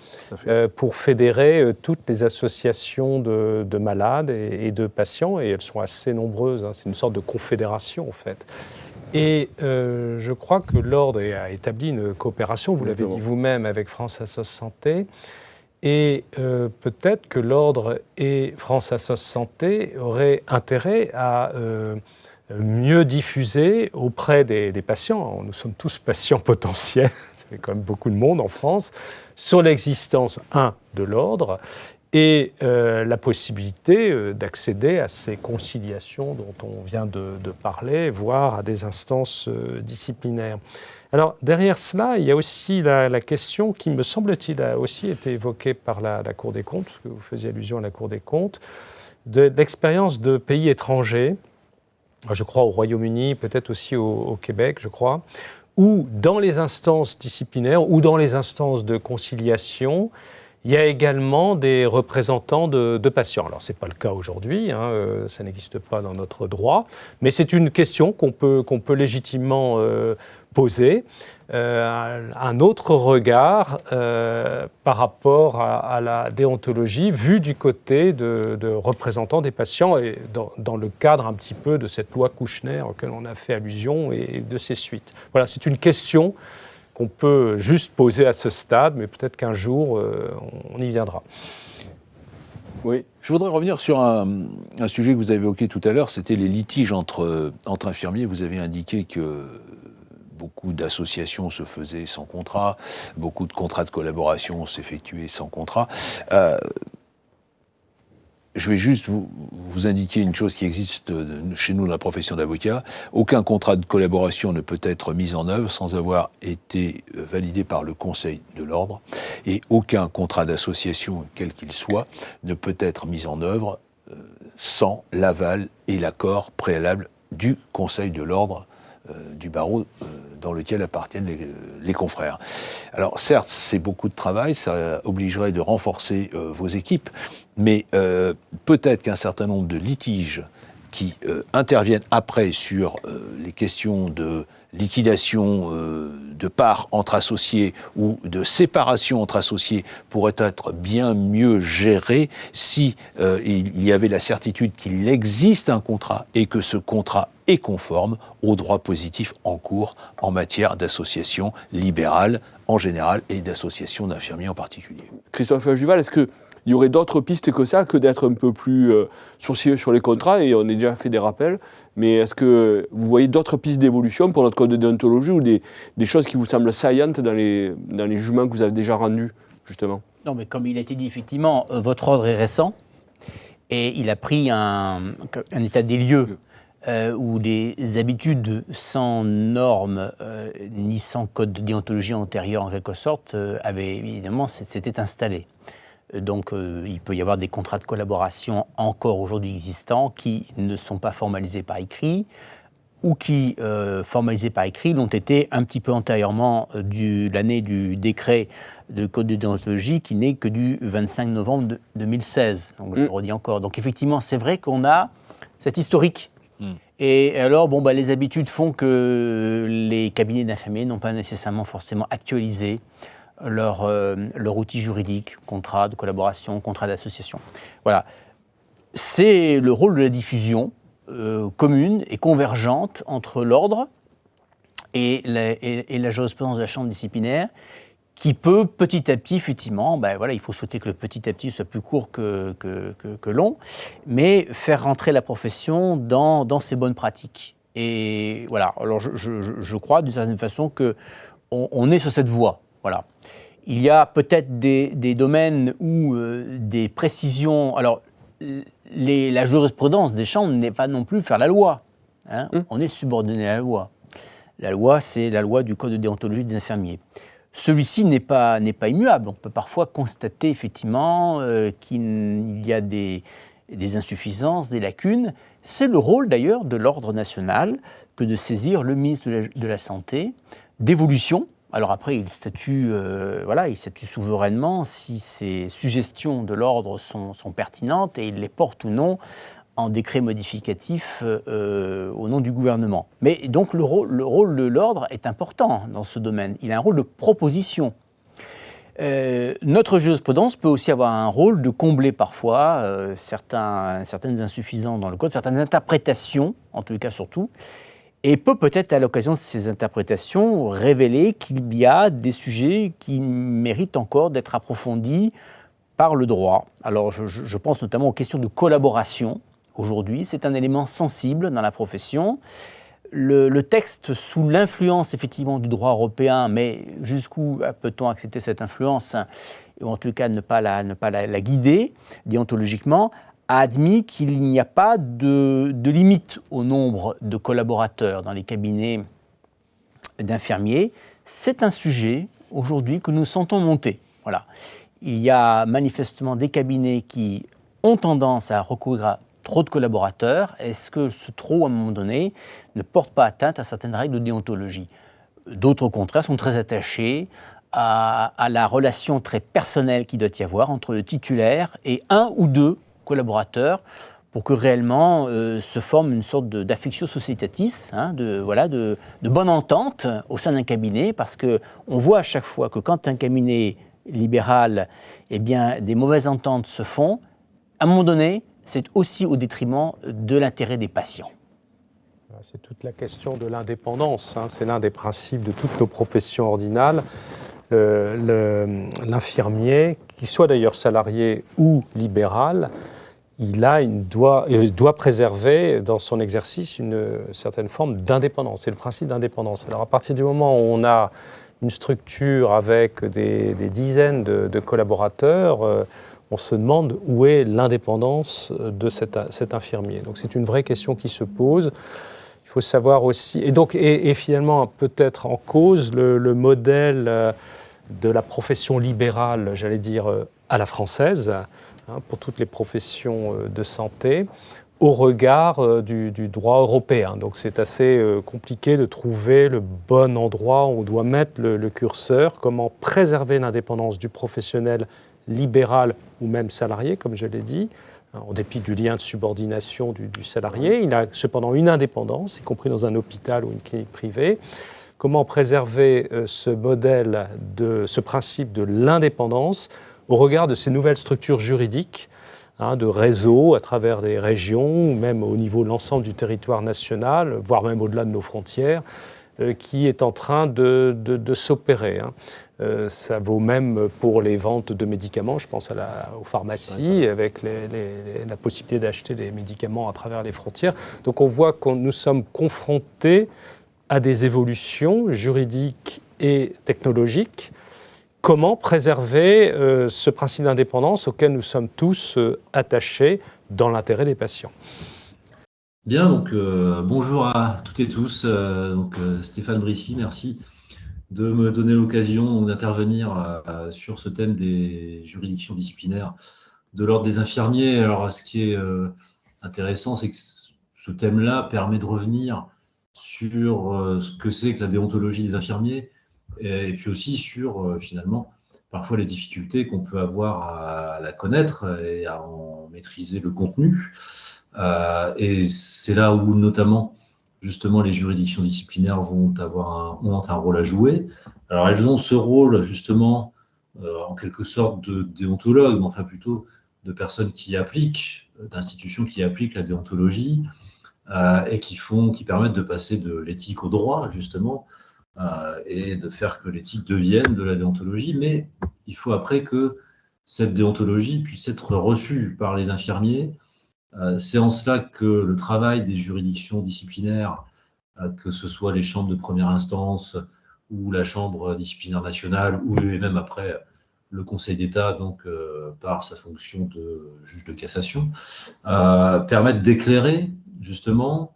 pour fédérer toutes les associations de malades et de patients, et elles sont assez nombreuses, hein, c'est une sorte de confédération en fait. Et je crois que l'Ordre a établi une coopération, vous l'avez dit vous-même, avec France Assos Santé. Et peut-être que l'Ordre et France Assos Santé auraient intérêt à mieux diffuser auprès des patients. Nous sommes tous patients potentiels, ça fait quand même beaucoup de monde en France, sur l'existence, de l'Ordre, et la possibilité d'accéder à ces conciliations dont on vient de parler, voire à des instances disciplinaires. Alors, derrière cela, il y a aussi la question qui, me semble-t-il, a aussi été évoquée par la Cour des comptes, parce que vous faisiez allusion à la Cour des comptes, de l'expérience de pays étrangers, je crois au Royaume-Uni, peut-être aussi au Québec, je crois, où dans les instances disciplinaires ou dans les instances de conciliation, il y a également des représentants de patients. Alors, ce n'est pas le cas aujourd'hui, hein, ça n'existe pas dans notre droit, mais c'est une question qu'on peut légitimement poser. Un autre regard par rapport à la déontologie vue du côté de représentants des patients et dans le cadre un petit peu de cette loi Kouchner auquel on a fait allusion et de ses suites. Voilà, c'est une question qu'on peut juste poser à ce stade, mais peut-être qu'un jour, on y viendra. Oui. Je voudrais revenir sur un sujet que vous avez évoqué tout à l'heure, c'était les litiges entre infirmiers. Vous avez indiqué que beaucoup d'associations se faisaient sans contrat, beaucoup de contrats de collaboration s'effectuaient sans contrat. Je vais juste vous indiquer une chose qui existe chez nous dans la profession d'avocat. Aucun contrat de collaboration ne peut être mis en œuvre sans avoir été validé par le Conseil de l'Ordre. Et aucun contrat d'association, quel qu'il soit, ne peut être mis en œuvre sans l'aval et l'accord préalable du Conseil de l'Ordre du barreau dans lequel appartiennent les confrères. Alors certes, c'est beaucoup de travail, ça obligerait de renforcer vos équipes, mais peut-être qu'un certain nombre de litiges qui interviennent après sur les questions de liquidation de parts entre associés ou de séparation entre associés pourraient être bien mieux gérés si il y avait la certitude qu'il existe un contrat et que ce contrat est conforme aux droits positifs en cours en matière d'associations libérales en général et d'associations d'infirmiers en particulier. Christophe Juval, est-ce qu'il y aurait d'autres pistes que ça, que d'être un peu plus sourcilleux sur les contrats, et on a déjà fait des rappels, mais est-ce que vous voyez d'autres pistes d'évolution pour notre code de déontologie ou des choses qui vous semblent saillantes dans les jugements que vous avez déjà rendus, justement ? Non, mais comme il a été dit, effectivement, votre ordre est récent et il a pris un état des lieux où les habitudes sans normes ni sans code de déontologie antérieur, en quelque sorte, avaient évidemment s'étaient installées. Donc, il peut y avoir des contrats de collaboration encore aujourd'hui existants qui ne sont pas formalisés par écrit ou qui, formalisés par écrit, l'ont été un petit peu antérieurement l'année du décret de code de déontologie qui n'est que du 25 novembre 2016. Donc, je le redis encore. Donc, effectivement, c'est vrai qu'on a cet historique. Et alors, les habitudes font que les cabinets d'infirmiers n'ont pas nécessairement forcément actualisé leur outil juridique, contrat de collaboration, contrat d'association. Voilà. C'est le rôle de la diffusion commune et convergente entre l'ordre et la jurisprudence de la chambre disciplinaire qui peut petit à petit, effectivement, il faut souhaiter que le petit à petit soit plus court que long, mais faire rentrer la profession dans ses bonnes pratiques. Et voilà, alors je crois d'une certaine façon qu'on est sur cette voie. Voilà. Il y a peut-être des domaines où des précisions... Alors, la jurisprudence des chambres n'est pas non plus faire la loi. Hein. On est subordonné à la loi. La loi, c'est la loi du Code de déontologie des infirmiers. Celui-ci n'est pas immuable. On peut parfois constater effectivement qu'il y a des insuffisances, des lacunes. C'est le rôle d'ailleurs de l'ordre national que de saisir le ministre de la Santé d'évolution. Alors après, il statue souverainement si ces suggestions de l'ordre sont pertinentes et il les porte ou non en décret modificatif au nom du gouvernement. Mais donc le rôle de l'ordre est important dans ce domaine. Il a un rôle de proposition. Notre jurisprudence peut aussi avoir un rôle de combler parfois certaines insuffisances dans le code, certaines interprétations, en tout cas surtout, et peut-être à l'occasion de ces interprétations révéler qu'il y a des sujets qui méritent encore d'être approfondis par le droit. Alors je pense notamment aux questions de collaboration. Aujourd'hui, c'est un élément sensible dans la profession. Le texte, sous l'influence effectivement du droit européen, mais jusqu'où peut-on accepter cette influence, ou en tout cas ne pas la guider déontologiquement, a admis qu'il n'y a pas de limite au nombre de collaborateurs dans les cabinets d'infirmiers. C'est un sujet aujourd'hui que nous sentons monter. Voilà. Il y a manifestement des cabinets qui ont tendance à recourir à trop de collaborateurs. Est-ce que ce trop, à un moment donné, ne porte pas atteinte à certaines règles de déontologie? D'autres, au contraire, sont très attachés à la relation très personnelle qu'il doit y avoir entre le titulaire et un ou deux collaborateurs pour que réellement se forme une sorte d'affectio societatis, de bonne entente au sein d'un cabinet, parce qu'on voit à chaque fois que quand un cabinet libéral, des mauvaises ententes se font, à un moment donné, c'est aussi au détriment de l'intérêt des patients. C'est toute la question de l'indépendance. C'est l'un des principes de toutes nos professions ordinales. L'infirmier, qu'il soit d'ailleurs salarié ou libéral, il doit préserver dans son exercice une certaine forme d'indépendance. C'est le principe d'indépendance. Alors à partir du moment où on a une structure avec des dizaines de collaborateurs, on se demande où est l'indépendance de cet infirmier. Donc c'est une vraie question qui se pose. Il faut savoir aussi, et finalement peut-être en cause le modèle de la profession libérale, j'allais dire à la française, pour toutes les professions de santé, au regard du droit européen. Donc c'est assez compliqué de trouver le bon endroit où on doit mettre le curseur, comment préserver l'indépendance du professionnel libéral ou même salarié, comme je l'ai dit, en dépit du lien de subordination du salarié. Il a cependant une indépendance, y compris dans un hôpital ou une clinique privée. Comment préserver ce principe de l'indépendance au regard de ces nouvelles structures juridiques, de réseaux à travers des régions, ou même au niveau de l'ensemble du territoire national, voire même au-delà de nos frontières, qui est en train de s'opérer. Ça vaut même pour les ventes de médicaments, je pense aux pharmacies, avec la possibilité d'acheter des médicaments à travers les frontières. Donc on voit que nous sommes confrontés à des évolutions juridiques et technologiques comment préserver ce principe d'indépendance auquel nous sommes tous attachés dans l'intérêt des patients. Bien, donc bonjour à toutes et tous. Stéphane Brissy, merci de me donner l'occasion d'intervenir sur ce thème des juridictions disciplinaires de l'ordre des infirmiers. Alors, ce qui est intéressant, c'est que ce thème-là permet de revenir sur ce que c'est que la déontologie des infirmiers et puis aussi sur, finalement, parfois les difficultés qu'on peut avoir à la connaître et à en maîtriser le contenu. Et c'est là où, notamment, justement, les juridictions disciplinaires ont un rôle à jouer. Alors, elles ont ce rôle, justement, en quelque sorte de déontologue, mais enfin plutôt de personnes qui appliquent, d'institutions qui appliquent la déontologie et qui permettent de passer de l'éthique au droit, justement, et de faire que l'éthique devienne de la déontologie. Mais il faut après que cette déontologie puisse être reçue par les infirmiers. C'est en cela que le travail des juridictions disciplinaires, que ce soit les chambres de première instance ou la chambre disciplinaire nationale, ou et même après le Conseil d'État, donc par sa fonction de juge de cassation, permettent d'éclairer justement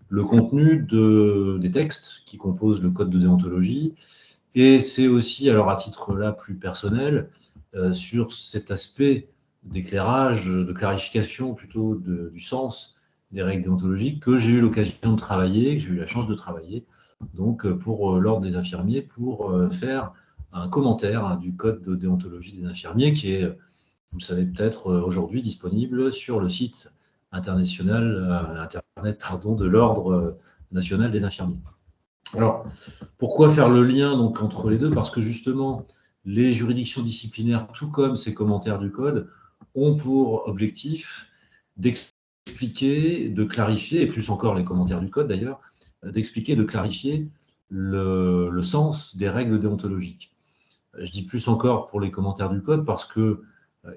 le contenu des textes qui composent le code de déontologie. Et c'est aussi, alors à titre là plus personnel, sur cet aspect d'éclairage, de clarification plutôt du sens des règles déontologiques que j'ai eu l'occasion de travailler, que j'ai eu la chance de travailler, donc pour l'ordre des infirmiers, pour faire un commentaire du code de déontologie des infirmiers qui est, vous le savez peut-être, aujourd'hui disponible sur le site internet de l'Ordre national des infirmiers. Alors, pourquoi faire le lien donc, entre les deux? Parce que justement, les juridictions disciplinaires, tout comme ces commentaires du code, ont pour objectif d'expliquer, de clarifier, et plus encore les commentaires du code d'ailleurs, d'expliquer, de clarifier le sens des règles déontologiques. Je dis plus encore pour les commentaires du code parce que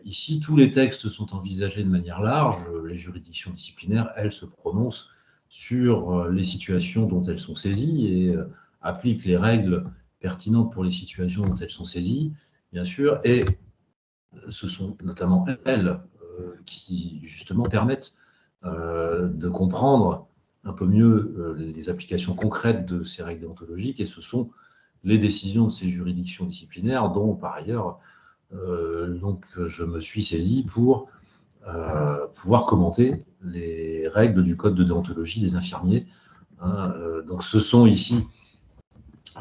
ici, tous les textes sont envisagés de manière large. Les juridictions disciplinaires, elles se prononcent sur les situations dont elles sont saisies et appliquent les règles pertinentes pour les situations dont elles sont saisies, bien sûr, et ce sont notamment elles qui, justement, permettent de comprendre un peu mieux les applications concrètes de ces règles déontologiques, et ce sont les décisions de ces juridictions disciplinaires dont, par ailleurs, donc, je me suis saisi pour pouvoir commenter les règles du code de déontologie des infirmiers. Donc, ce sont ici,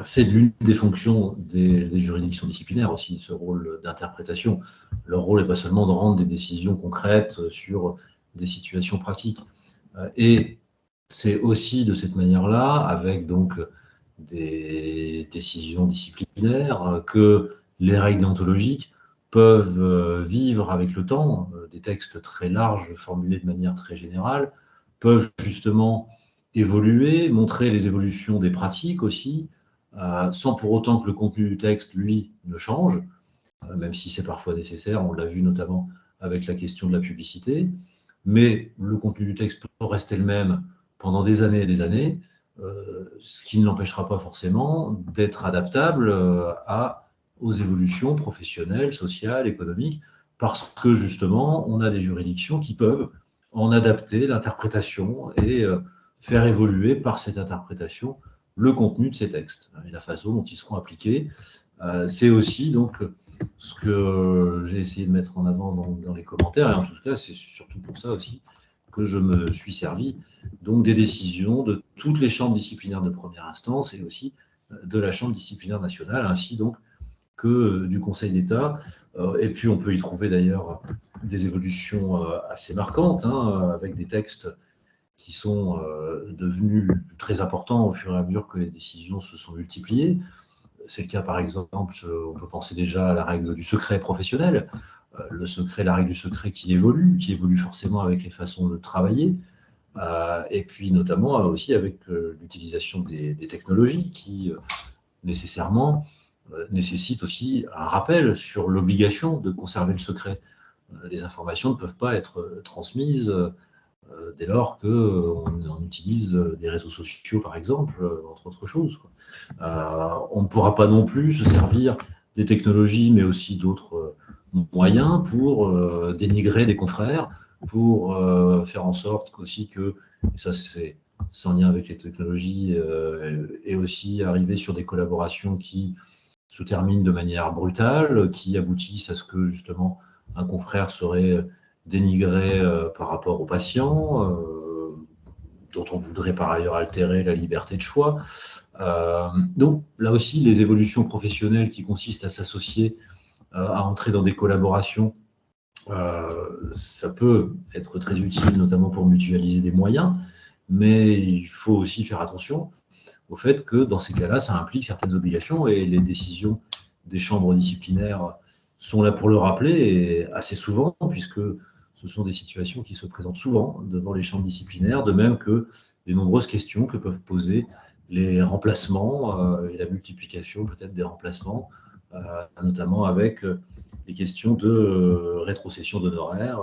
c'est l'une des fonctions des juridictions disciplinaires aussi, ce rôle d'interprétation. Leur rôle n'est pas seulement de rendre des décisions concrètes sur des situations pratiques. Et c'est aussi de cette manière-là, avec donc des décisions disciplinaires, que les règles déontologiques peuvent vivre avec le temps. Des textes très larges, formulés de manière très générale, peuvent justement évoluer, montrer les évolutions des pratiques aussi, sans pour autant que le contenu du texte, lui, ne change, même si c'est parfois nécessaire. On l'a vu notamment avec la question de la publicité. Mais le contenu du texte peut rester le même pendant des années et des années, ce qui ne l'empêchera pas forcément d'être adaptable aux évolutions professionnelles, sociales, économiques, parce que justement, on a des juridictions qui peuvent en adapter l'interprétation et faire évoluer par cette interprétation le contenu de ces textes et la façon dont ils seront appliqués. C'est aussi donc ce que j'ai essayé de mettre en avant dans les commentaires, et en tout cas, c'est surtout pour ça aussi que je me suis servi donc des décisions de toutes les chambres disciplinaires de première instance et aussi de la chambre disciplinaire nationale, ainsi donc que du Conseil d'État. Et puis on peut y trouver d'ailleurs des évolutions assez marquantes, avec des textes qui sont devenus très importants au fur et à mesure que les décisions se sont multipliées. C'est le cas, par exemple, on peut penser déjà à la règle du secret professionnel, la règle du secret qui évolue forcément avec les façons de travailler, et puis notamment aussi avec l'utilisation des technologies qui nécessairement nécessitent aussi un rappel sur l'obligation de conserver le secret. Les informations ne peuvent pas être transmises dès lors qu'on utilise des réseaux sociaux, par exemple, entre autres choses. On ne pourra pas non plus se servir des technologies, mais aussi d'autres moyens pour dénigrer des confrères, pour faire en sorte aussi que, et ça c'est en lien avec les technologies, et aussi arriver sur des collaborations qui se terminent de manière brutale, qui aboutissent à ce que justement un confrère serait dénigré par rapport au patient, dont on voudrait par ailleurs altérer la liberté de choix. Donc là aussi, les évolutions professionnelles qui consistent à s'associer, à entrer dans des collaborations, ça peut être très utile, notamment pour mutualiser des moyens, mais il faut aussi faire attention au fait que dans ces cas-là, ça implique certaines obligations et les décisions des chambres disciplinaires sont là pour le rappeler, et assez souvent, puisque ce sont des situations qui se présentent souvent devant les chambres disciplinaires, de même que les nombreuses questions que peuvent poser les remplacements et la multiplication peut-être des remplacements, notamment avec les questions de rétrocession d'honoraires,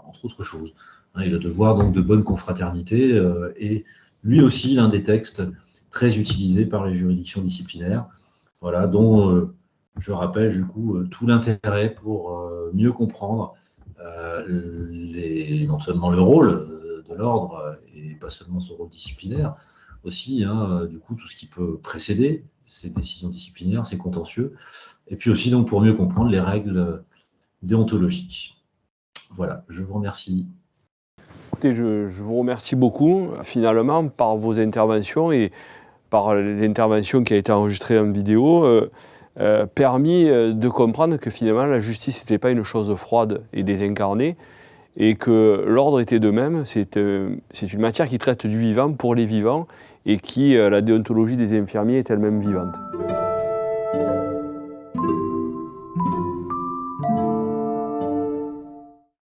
entre autres choses. Et le devoir donc de bonne confraternité est lui aussi l'un des textes très utilisés par les juridictions disciplinaires, voilà, dont je rappelle du coup tout l'intérêt pour mieux comprendre non seulement le rôle de l'ordre et pas seulement son rôle disciplinaire, aussi du coup tout ce qui peut précéder ces décisions disciplinaires, ces contentieux, et puis aussi donc pour mieux comprendre les règles déontologiques. Voilà, je vous remercie. Écoutez, je vous remercie beaucoup, finalement, par vos interventions et par l'intervention qui a été enregistrée en vidéo, permis de comprendre que finalement la justice n'était pas une chose froide et désincarnée, et que l'ordre était de même. C'est une matière qui traite du vivant pour les vivants, et qui, la déontologie des infirmiers est elle-même vivante.